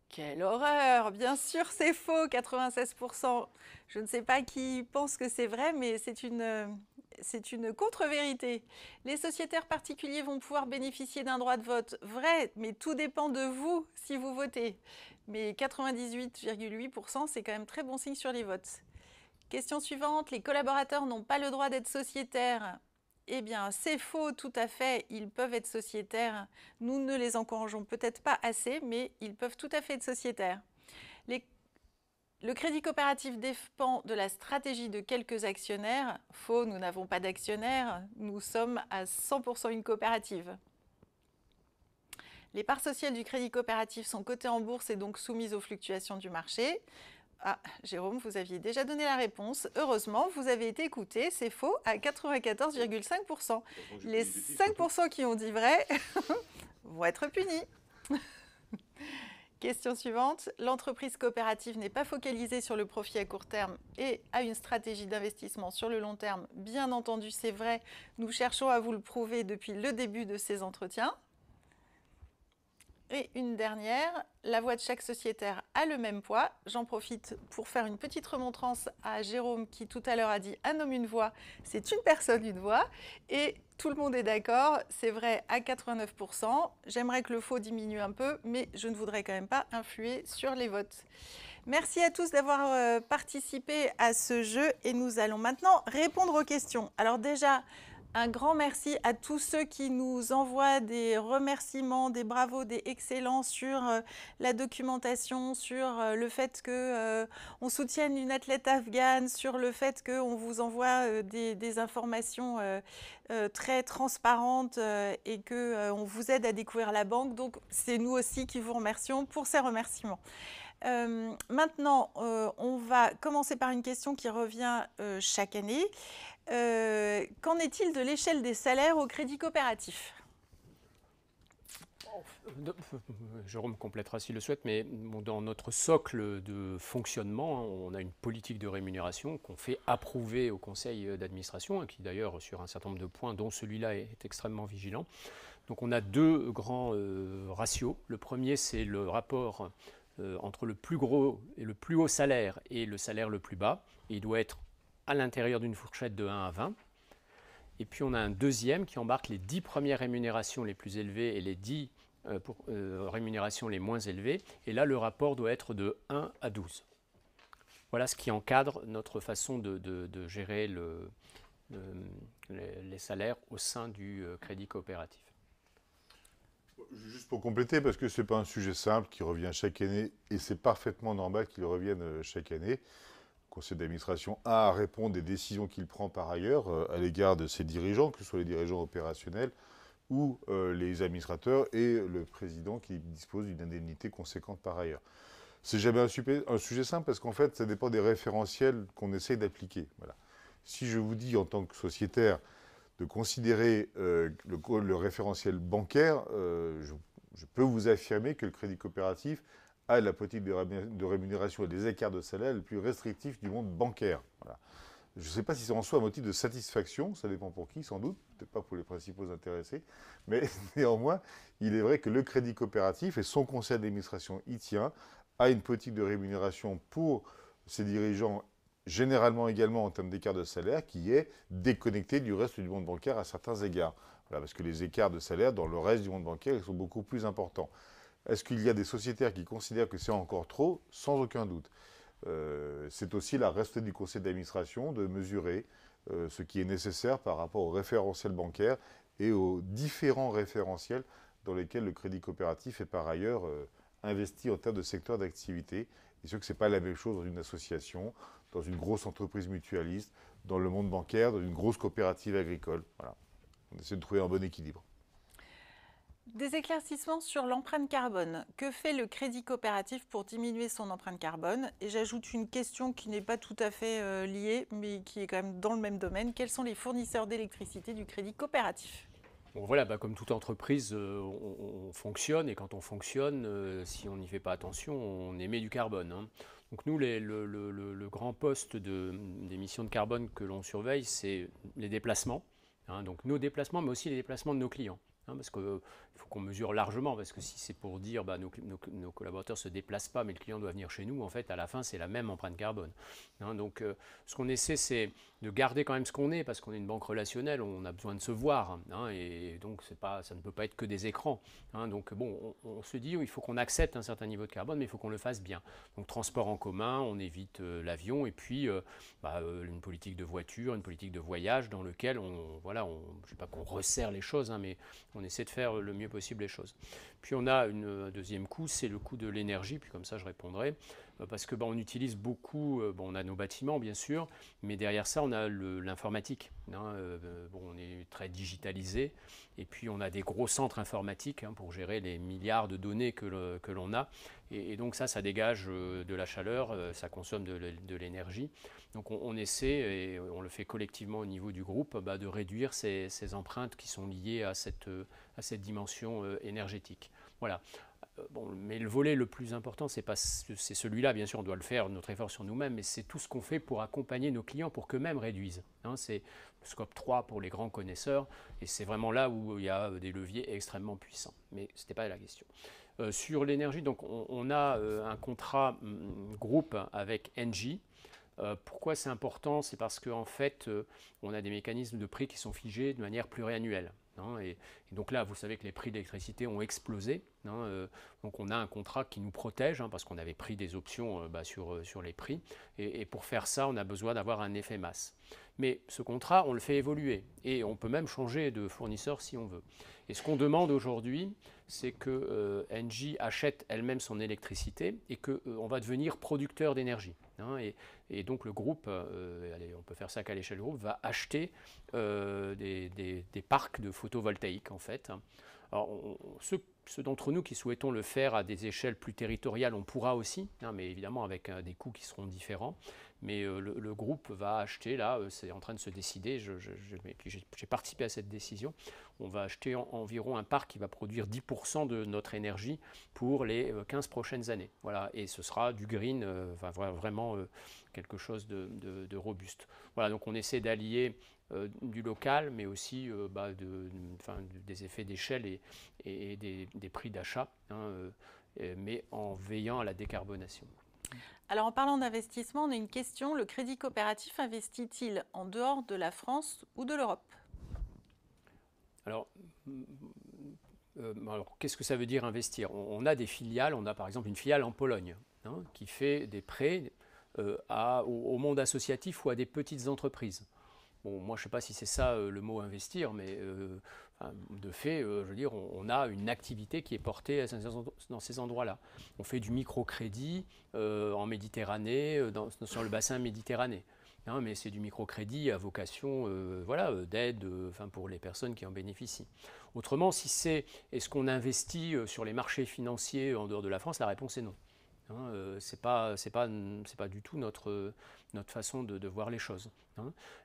Quelle horreur! Bien sûr, c'est faux, 96%. Je ne sais pas qui pense que c'est vrai, mais c'est une contre-vérité. Les sociétaires particuliers vont pouvoir bénéficier d'un droit de vote. Vrai, mais tout dépend de vous si vous votez. Mais 98,8%, c'est quand même très bon signe sur les votes. Question suivante, les collaborateurs n'ont pas le droit d'être sociétaires. Eh bien, c'est faux, tout à fait. Ils peuvent être sociétaires. Nous ne les encourageons peut-être pas assez, mais ils peuvent tout à fait être sociétaires. Le crédit coopératif dépend de la stratégie de quelques actionnaires. Faux, nous n'avons pas d'actionnaires. Nous sommes à 100% une coopérative. Les parts sociales du crédit coopératif sont cotées en bourse et donc soumises aux fluctuations du marché. Ah, Jérôme, vous aviez déjà donné la réponse. Heureusement, vous avez été écouté. C'est faux à 94,5%. Les 5% qui ont dit vrai vont être punis. Question suivante. L'entreprise coopérative n'est pas focalisée sur le profit à court terme et a une stratégie d'investissement sur le long terme. Bien entendu, c'est vrai. Nous cherchons à vous le prouver depuis le début de ces entretiens. Et une dernière, la voix de chaque sociétaire a le même poids. J'en profite pour faire une petite remontrance à Jérôme qui tout à l'heure a dit « un homme, une voix », c'est une personne, une voix. Et tout le monde est d'accord, c'est vrai à 89%. J'aimerais que le faux diminue un peu, mais je ne voudrais quand même pas influer sur les votes. Merci à tous d'avoir participé à ce jeu et nous allons maintenant répondre aux questions. Alors déjà, un grand merci à tous ceux qui nous envoient des remerciements, des bravos, des excellents sur la documentation, sur le fait qu'on soutienne une athlète afghane, sur le fait qu'on vous envoie des informations très transparentes et qu'on vous aide à découvrir la banque. Donc, c'est nous aussi qui vous remercions pour ces remerciements. Maintenant, on va commencer par une question qui revient chaque année. Qu'en est-il de l'échelle des salaires au crédit coopératif? Jérôme complétera s'il le souhaite, mais dans notre socle de fonctionnement, on a une politique de rémunération qu'on fait approuver au conseil d'administration, qui d'ailleurs, sur un certain nombre de points, dont celui-là est extrêmement vigilant. Donc on a deux grands ratios. Le premier, c'est le rapport entre le plus gros et le plus haut salaire et le salaire le plus bas. Et il doit être à l'intérieur d'une fourchette de 1 à 20. Et puis on a un deuxième qui embarque les 10 premières rémunérations les plus élevées et les 10 rémunérations les moins élevées. Et là, le rapport doit être de 1 à 12. Voilà ce qui encadre notre façon de gérer les salaires au sein du crédit coopératif. Juste pour compléter, parce que ce n'est pas un sujet simple qui revient chaque année, et c'est parfaitement normal qu'il revienne chaque année. Le conseil d'administration a à répondre des décisions qu'il prend par ailleurs à l'égard de ses dirigeants, que ce soit les dirigeants opérationnels ou les administrateurs et le président qui dispose d'une indemnité conséquente par ailleurs. C'est jamais un sujet simple parce qu'en fait, ça dépend des référentiels qu'on essaye d'appliquer. Voilà. Si je vous dis en tant que sociétaire de considérer le référentiel bancaire, je peux vous affirmer que le crédit coopératif a la politique de rémunération et des écarts de salaire les plus restrictifs du monde bancaire. Voilà. Je ne sais pas si c'est en soi un motif de satisfaction, ça dépend pour qui, sans doute, peut-être pas pour les principaux intéressés, mais néanmoins, il est vrai que le crédit coopératif et son conseil d'administration y tient, a une politique de rémunération pour ses dirigeants, généralement également en termes d'écart de salaire, qui est déconnecté du reste du monde bancaire à certains égards. Voilà, parce que les écarts de salaire dans le reste du monde bancaire ils sont beaucoup plus importants. Est-ce qu'il y a des sociétaires qui considèrent que c'est encore trop? Sans aucun doute. C'est aussi la responsabilité du conseil d'administration de mesurer ce qui est nécessaire par rapport au référentiel bancaire et aux différents référentiels dans lesquels le crédit coopératif est par ailleurs investi en termes de secteur d'activité. C'est sûr que ce n'est pas la même chose dans une association, dans une grosse entreprise mutualiste, dans le monde bancaire, dans une grosse coopérative agricole. Voilà. On essaie de trouver un bon équilibre. Des éclaircissements sur l'empreinte carbone. Que fait le crédit coopératif pour diminuer son empreinte carbone? Et j'ajoute une question qui n'est pas tout à fait liée, mais qui est quand même dans le même domaine. Quels sont les fournisseurs d'électricité du crédit coopératif? Bon, voilà, comme toute entreprise, on fonctionne, et quand on fonctionne, si on n'y fait pas attention, on émet du carbone, hein. Donc nous, le grand poste d'émissions de carbone que l'on surveille, c'est les déplacements, hein, donc nos déplacements, mais aussi les déplacements de nos clients. Parce qu'il faut qu'on mesure largement, parce que si c'est pour dire nos collaborateurs ne se déplacent pas, mais le client doit venir chez nous, en fait, à la fin, c'est la même empreinte carbone. Donc, ce qu'on essaie, c'est de garder quand même ce qu'on est, parce qu'on est une banque relationnelle, on a besoin de se voir, et donc ça ne peut pas être que des écrans. Donc, bon, on se dit, il faut qu'on accepte un certain niveau de carbone, mais il faut qu'on le fasse bien. Donc, transport en commun, on évite l'avion, et puis une politique de voiture, une politique de voyage dans lequel je ne sais pas qu'on resserre les choses, mais on essaie de faire le mieux possible les choses. Puis on a un deuxième coût, c'est le coût de l'énergie, puis comme ça je répondrai, parce que on utilise beaucoup, on a nos bâtiments bien sûr, mais derrière ça on a l'informatique. On est très digitalisé, et puis on a des gros centres informatiques pour gérer les milliards de données que l'on a, et donc ça dégage de la chaleur, ça consomme de l'énergie. Donc on essaie, et on le fait collectivement au niveau du groupe, de réduire ces empreintes qui sont liées à cette dimension énergétique. Voilà. Mais le volet le plus important, c'est celui-là, bien sûr, on doit le faire, notre effort sur nous-mêmes, mais c'est tout ce qu'on fait pour accompagner nos clients pour qu'eux-mêmes réduisent. C'est le scope 3 pour les grands connaisseurs, et c'est vraiment là où il y a des leviers extrêmement puissants. Mais ce n'était pas la question. Sur l'énergie, donc on a un contrat groupe avec Engie. Pourquoi c'est important? C'est parce qu'en fait, on a des mécanismes de prix qui sont figés de manière pluriannuelle. Et donc là, vous savez que les prix de l'électricité ont explosé. Donc on a un contrat qui nous protège, parce qu'on avait pris des options sur les prix. Et pour faire ça, on a besoin d'avoir un effet masse. Mais ce contrat, on le fait évoluer. Et on peut même changer de fournisseur si on veut. Et ce qu'on demande aujourd'hui, c'est que Engie achète elle-même son électricité et qu'on va devenir producteur d'énergie. Et donc le groupe, on peut faire ça qu'à l'échelle du groupe, va acheter des parcs de photovoltaïque en fait. Alors, ceux d'entre nous qui souhaitons le faire à des échelles plus territoriales, on pourra aussi, mais évidemment avec des coûts qui seront différents. Mais le groupe va acheter, là, c'est en train de se décider, j'ai participé à cette décision, on va acheter environ un parc qui va produire 10% de notre énergie pour les 15 prochaines années. Voilà, et ce sera du green, vraiment quelque chose de robuste. Voilà, donc on essaie d'allier du local, mais aussi des effets d'échelle et des prix d'achat, mais en veillant à la décarbonation. Alors en parlant d'investissement, on a une question. Le crédit coopératif investit-il en dehors de la France ou de l'Europe? Alors, qu'est-ce que ça veut dire investir? On a des filiales, on a par exemple une filiale en Pologne qui fait des prêts au monde associatif ou à des petites entreprises. Bon, moi, je ne sais pas si c'est ça le mot investir, mais de fait, je veux dire, on a une activité qui est portée dans ces endroits-là. On fait du microcrédit en Méditerranée, sur le bassin méditerranéen. Mais c'est du microcrédit à vocation d'aide pour les personnes qui en bénéficient. Autrement, est-ce qu'on investit sur les marchés financiers en dehors de la France? La réponse est non. C'est pas du tout notre façon de voir les choses.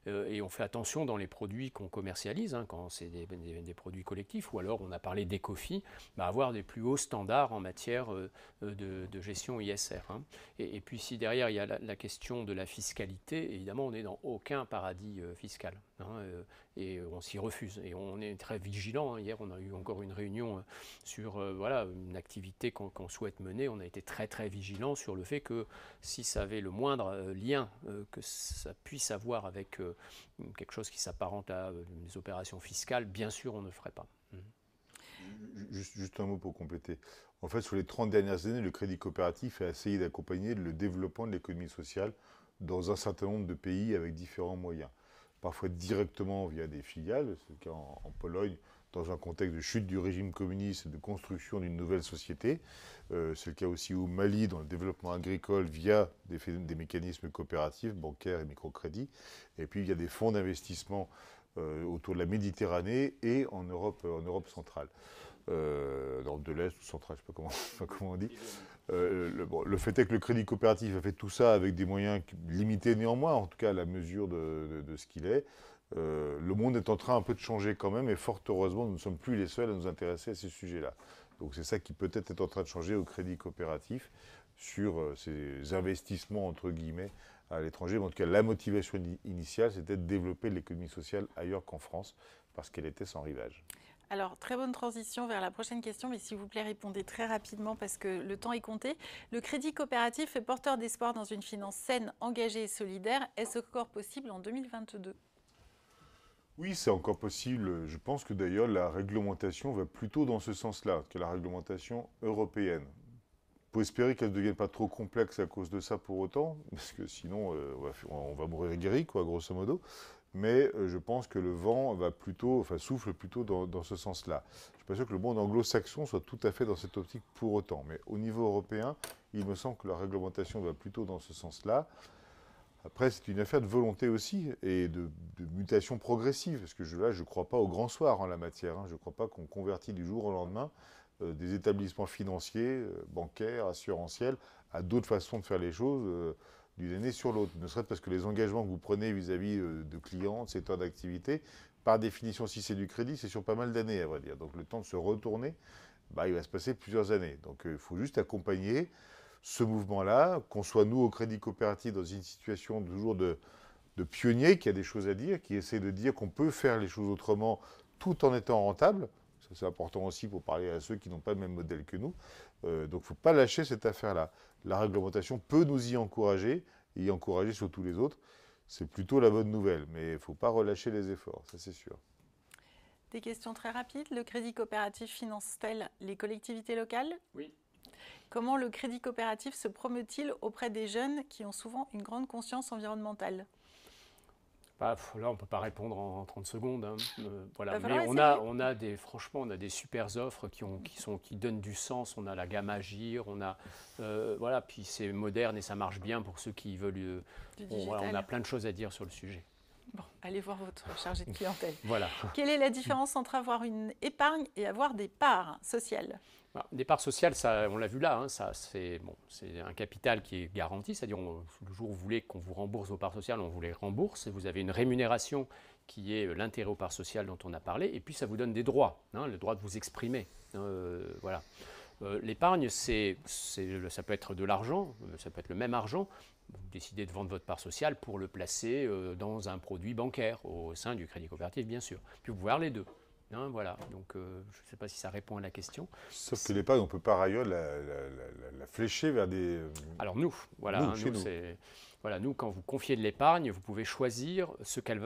Et on fait attention dans les produits qu'on commercialise, quand c'est des produits collectifs, ou alors on a parlé d'Ecofi, avoir des plus hauts standards en matière de gestion ISR. Et puis si derrière il y a la question de la fiscalité, évidemment on n'est dans aucun paradis fiscal. Et on s'y refuse. Et on est très vigilant. Hier, on a eu encore une réunion sur une activité qu'on souhaite mener. On a été très très vigilant sur le fait que si ça avait le moindre lien que ça puisse avoir avec quelque chose qui s'apparente à des opérations fiscales, bien sûr, on ne le ferait pas. juste un mot pour compléter. En fait, sur les 30 dernières années, le crédit coopératif a essayé d'accompagner le développement de l'économie sociale dans un certain nombre de pays avec différents moyens. Parfois directement via des filiales, c'est le cas en Pologne, dans un contexte de chute du régime communiste et de construction d'une nouvelle société. C'est le cas aussi au Mali, dans le développement agricole, via des mécanismes coopératifs, bancaires et microcrédits. Et puis, il y a des fonds d'investissement autour de la Méditerranée et en Europe centrale. Dans de l'Est ou centrale, je ne sais pas comment on dit. Le fait est que le crédit coopératif a fait tout ça avec des moyens limités néanmoins, en tout cas à la mesure de ce qu'il est. Le monde est en train un peu de changer quand même, et fort heureusement, nous ne sommes plus les seuls à nous intéresser à ces sujets-là. Donc c'est ça qui peut-être est en train de changer au crédit coopératif sur ces investissements, entre guillemets, à l'étranger. Mais en tout cas, la motivation initiale, c'était de développer l'économie sociale ailleurs qu'en France, parce qu'elle était sans rivage. Alors, très bonne transition vers la prochaine question, mais s'il vous plaît, répondez très rapidement parce que le temps est compté. Le crédit coopératif est porteur d'espoir dans une finance saine, engagée et solidaire. Est-ce encore possible en 2022 ? Oui, c'est encore possible. Je pense que d'ailleurs, la réglementation va plutôt dans ce sens-là, que la réglementation européenne. Il faut espérer qu'elle ne devienne pas trop complexe à cause de ça pour autant, parce que sinon, on va mourir guéri, quoi, grosso modo. Mais je pense que le vent va plutôt, souffle plutôt dans ce sens-là. Je ne suis pas sûr que le monde anglo-saxon soit tout à fait dans cette optique pour autant. Mais au niveau européen, il me semble que la réglementation va plutôt dans ce sens-là. Après, c'est une affaire de volonté aussi et de mutation progressive. Parce que je ne crois pas au grand soir en la matière. Je ne crois pas qu'on convertit du jour au lendemain des établissements financiers, bancaires, assurantiels, à d'autres façons de faire les choses d'une année sur l'autre. Ne serait-ce parce que les engagements que vous prenez vis-à-vis de clients, de secteurs d'activité, par définition, si c'est du crédit, c'est sur pas mal d'années, à vrai dire. Donc le temps de se retourner, il va se passer plusieurs années. Donc il faut juste accompagner ce mouvement-là, qu'on soit nous au Crédit Coopératif dans une situation toujours de pionnier, qui a des choses à dire, qui essaie de dire qu'on peut faire les choses autrement tout en étant rentable. Ça, c'est important aussi pour parler à ceux qui n'ont pas le même modèle que nous. Donc il ne faut pas lâcher cette affaire-là. La réglementation peut nous y encourager, et y encourager sur tous les autres. C'est plutôt la bonne nouvelle, mais il ne faut pas relâcher les efforts, ça c'est sûr. Des questions très rapides. Le crédit coopératif finance-t-elle les collectivités locales ? Oui. Comment le crédit coopératif se promeut-il auprès des jeunes qui ont souvent une grande conscience environnementale ? Là, on ne peut pas répondre en 30 secondes. Voilà. Mais on a des super offres qui donnent du sens. On a la gamme Agir, puis c'est moderne et ça marche bien pour ceux qui veulent. On a plein de choses à dire sur le sujet. Bon, allez voir votre chargé de clientèle. Voilà. Quelle est la différence entre avoir une épargne et avoir des parts sociales ? Des parts sociales, ça, on l'a vu là, c'est un capital qui est garanti, c'est-à-dire le jour où vous voulez qu'on vous rembourse vos parts sociales, on vous les rembourse, et vous avez une rémunération qui est l'intérêt aux parts sociales dont on a parlé, et puis ça vous donne des droits, le droit de vous exprimer. Voilà. L'épargne, ça peut être de l'argent, ça peut être le même argent. Vous décidez de vendre votre part sociale pour le placer dans un produit bancaire, au sein du crédit coopératif, bien sûr. Puis vous pouvez avoir les deux. Voilà, donc je ne sais pas si ça répond à la question. Sauf que l'épargne, on peut par ailleurs la flécher vers des... Alors nous, nous, quand vous confiez de l'épargne, vous pouvez choisir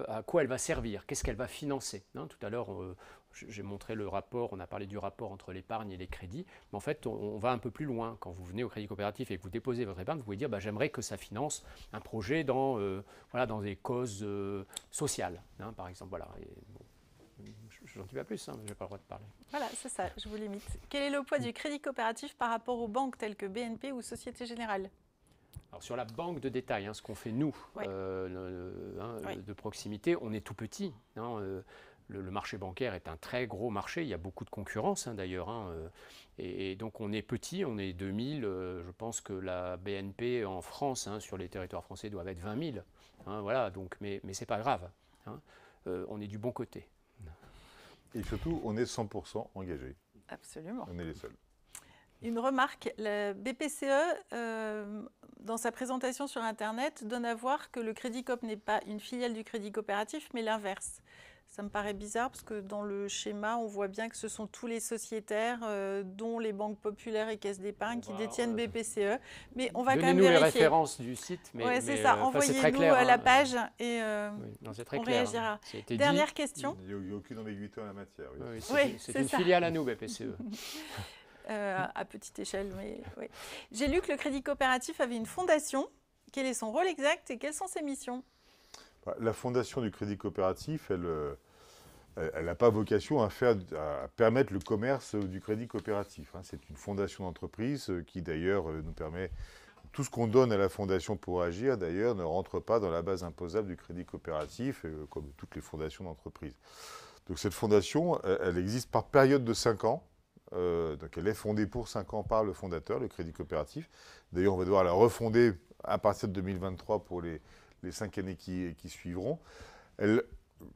à quoi elle va servir, qu'est-ce qu'elle va financer. Tout à l'heure, j'ai montré le rapport, on a parlé du rapport entre l'épargne et les crédits, mais en fait, on va un peu plus loin. Quand vous venez au crédit coopératif et que vous déposez votre épargne, vous pouvez dire j'aimerais que ça finance un projet dans des causes sociales, par exemple. Voilà. Je n'en dis pas plus, je n'ai pas le droit de parler. Voilà, c'est ça, je vous limite. Quel est le poids du crédit coopératif par rapport aux banques telles que BNP ou Société Générale ? Alors sur la banque de détail, ce qu'on fait nous, de proximité, on est tout petit. Le marché bancaire est un très gros marché, il y a beaucoup de concurrence d'ailleurs. Et donc on est petit, on est 2000, je pense que la BNP en France, sur les territoires français, doit être 20 000. Voilà, donc, mais ce n'est pas grave, on est du bon côté. Et surtout, on est 100% engagés. Absolument. On est les seuls. Une remarque, la BPCE, dans sa présentation sur Internet, donne à voir que le Crédit Coop n'est pas une filiale du Crédit Coopératif, mais l'inverse. Ça me paraît bizarre parce que dans le schéma, on voit bien que ce sont tous les sociétaires, dont les banques populaires et caisses d'épargne, qui détiennent BPCE. Mais on va quand même Donnez-nous les vérifier. références du site. Oui, c'est ça. Envoyez-nous clair, la page et oui, non, c'est très on clair, réagira. hein. Ça a été Dernière dit. question. Il n'y a aucune ambiguïté en la matière. Oui. Oui, Oui, c'est c'est une ça. filiale à nous, BPCE. À petite échelle, mais oui. J'ai lu que le Crédit Coopératif avait une fondation. Quel est son rôle exact et quelles sont ses missions? La fondation du Crédit Coopératif, elle n'a pas vocation à permettre le commerce du Crédit Coopératif. Hein. C'est une fondation d'entreprise qui d'ailleurs nous permet... Tout ce qu'on donne à la fondation pour agir, d'ailleurs, ne rentre pas dans la base imposable du Crédit Coopératif, comme toutes les fondations d'entreprise. Donc cette fondation, elle existe par période de 5 ans. Donc elle est fondée pour 5 ans par le fondateur, le Crédit Coopératif. D'ailleurs, on va devoir la refonder à partir de 2023 pour les 5 années qui suivront. Elle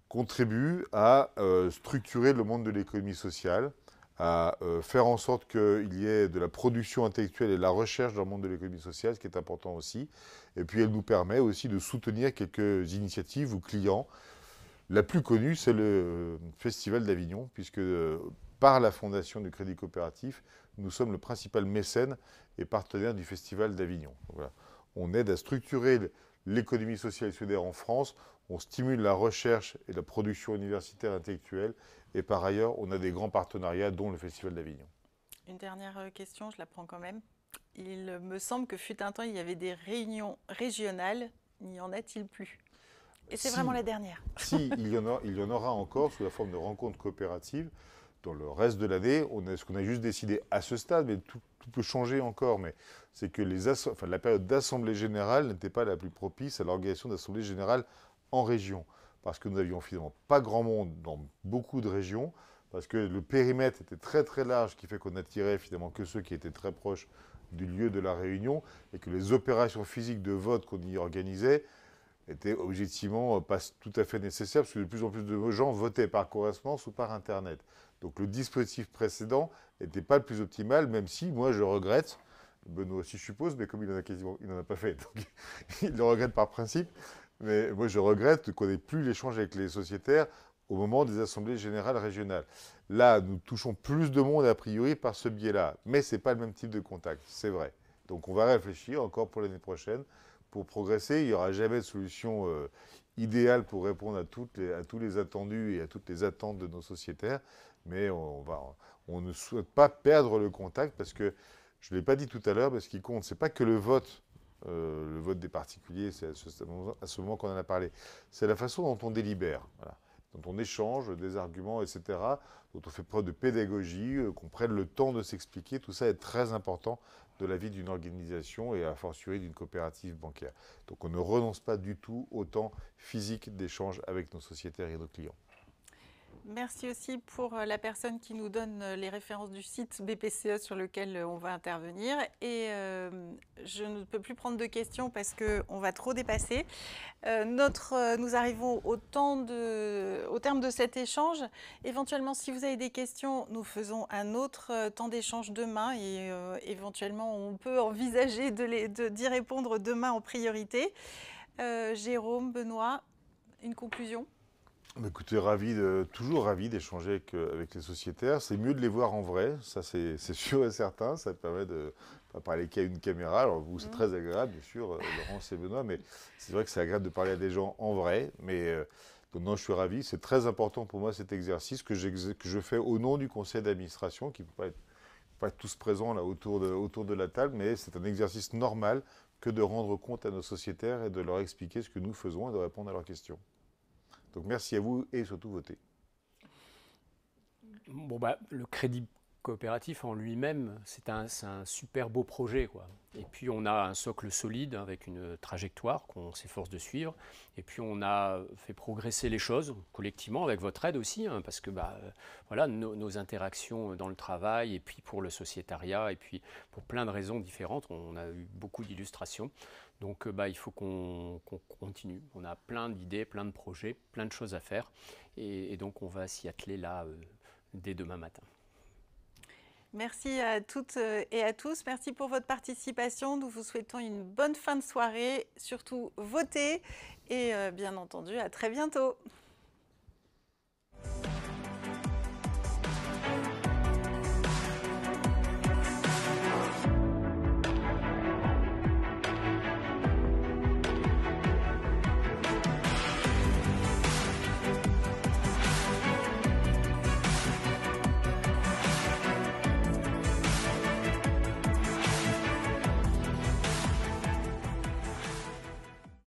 contribue à structurer le monde de l'économie sociale, à faire en sorte qu'il y ait de la production intellectuelle et de la recherche dans le monde de l'économie sociale, ce qui est important aussi. Et puis elle nous permet aussi de soutenir quelques initiatives ou clients. La plus connue, c'est le Festival d'Avignon, puisque par la fondation du Crédit Coopératif, nous sommes le principal mécène et partenaire du Festival d'Avignon. Voilà. On aide à structurer l'économie sociale et solidaire en France, on stimule la recherche et la production universitaire intellectuelle, et par ailleurs, on a des grands partenariats, dont le Festival d'Avignon. Une dernière question, je la prends quand même. Il me semble que fut un temps, il y avait des réunions régionales. N'y en a-t-il plus? Et c'est vraiment la dernière. Si, il y en aura encore sous la forme de rencontres coopératives. Dans le reste de l'année, ce qu'on a juste décidé à ce stade, mais tout peut changer encore, mais c'est que la période d'Assemblée Générale n'était pas la plus propice à l'organisation d'Assemblée Générale en région. Parce que nous n'avions finalement pas grand monde dans beaucoup de régions, parce que le périmètre était très très large, ce qui fait qu'on attirait finalement que ceux qui étaient très proches du lieu de la réunion, et que les opérations physiques de vote qu'on y organisait était objectivement pas tout à fait nécessaire, parce que de plus en plus de gens votaient par correspondance ou par Internet. Donc le dispositif précédent n'était pas le plus optimal, même si moi je regrette, Benoît aussi je suppose, mais comme il n'en a pas fait, donc il le regrette par principe, mais moi je regrette qu'on n'ait plus l'échange avec les sociétaires au moment des assemblées générales régionales. Là, nous touchons plus de monde a priori par ce biais-là, mais ce n'est pas le même type de contact, c'est vrai. Donc on va réfléchir encore pour l'année prochaine. Pour progresser, il n'y aura jamais de solution idéale pour répondre à tous les attendus et à toutes les attentes de nos sociétaires, mais on ne souhaite pas perdre le contact parce que, je ne l'ai pas dit tout à l'heure, mais ce qui compte, ce n'est pas que le vote des particuliers, c'est à ce moment qu'on en a parlé, c'est la façon dont on délibère, voilà, dont on échange des arguments, etc., dont on fait preuve de pédagogie, qu'on prenne le temps de s'expliquer, tout ça est très important de la vie d'une organisation et a fortiori d'une coopérative bancaire. Donc on ne renonce pas du tout au temps physique d'échange avec nos sociétaires et nos clients. Merci aussi pour la personne qui nous donne les références du site BPCE sur lequel on va intervenir. Et je ne peux plus prendre de questions parce qu'on va trop dépasser. Nous arrivons au terme de cet échange. Éventuellement, si vous avez des questions, nous faisons un autre temps d'échange demain et éventuellement, on peut envisager d'y répondre demain en priorité. Jérôme, Benoît, une conclusion ? Écoutez, toujours ravi d'échanger avec les sociétaires. C'est mieux de les voir en vrai, ça c'est sûr et certain. Ça permet de ne pas parler qu'à une caméra. Alors vous, c'est très agréable, bien sûr, Laurence et Benoît, mais c'est vrai que c'est agréable de parler à des gens en vrai. Mais donc non, je suis ravi. C'est très important pour moi cet exercice que je fais au nom du conseil d'administration, qui ne peut pas être tous présents là autour de la table, mais c'est un exercice normal que de rendre compte à nos sociétaires et de leur expliquer ce que nous faisons et de répondre à leurs questions. Donc merci à vous et surtout votez. Bon, le crédit coopératif en lui-même, c'est un super beau projet, quoi. Et puis on a un socle solide avec une trajectoire qu'on s'efforce de suivre. Et puis on a fait progresser les choses collectivement avec votre aide aussi, hein, parce que voilà, nos interactions dans le travail et puis pour le sociétariat et puis pour plein de raisons différentes, on a eu beaucoup d'illustrations. Donc il faut qu'on continue. On a plein d'idées, plein de projets, plein de choses à faire. Et donc on va s'y atteler là dès demain matin. Merci à toutes et à tous. Merci pour votre participation. Nous vous souhaitons une bonne fin de soirée. Surtout, votez et bien entendu, à très bientôt.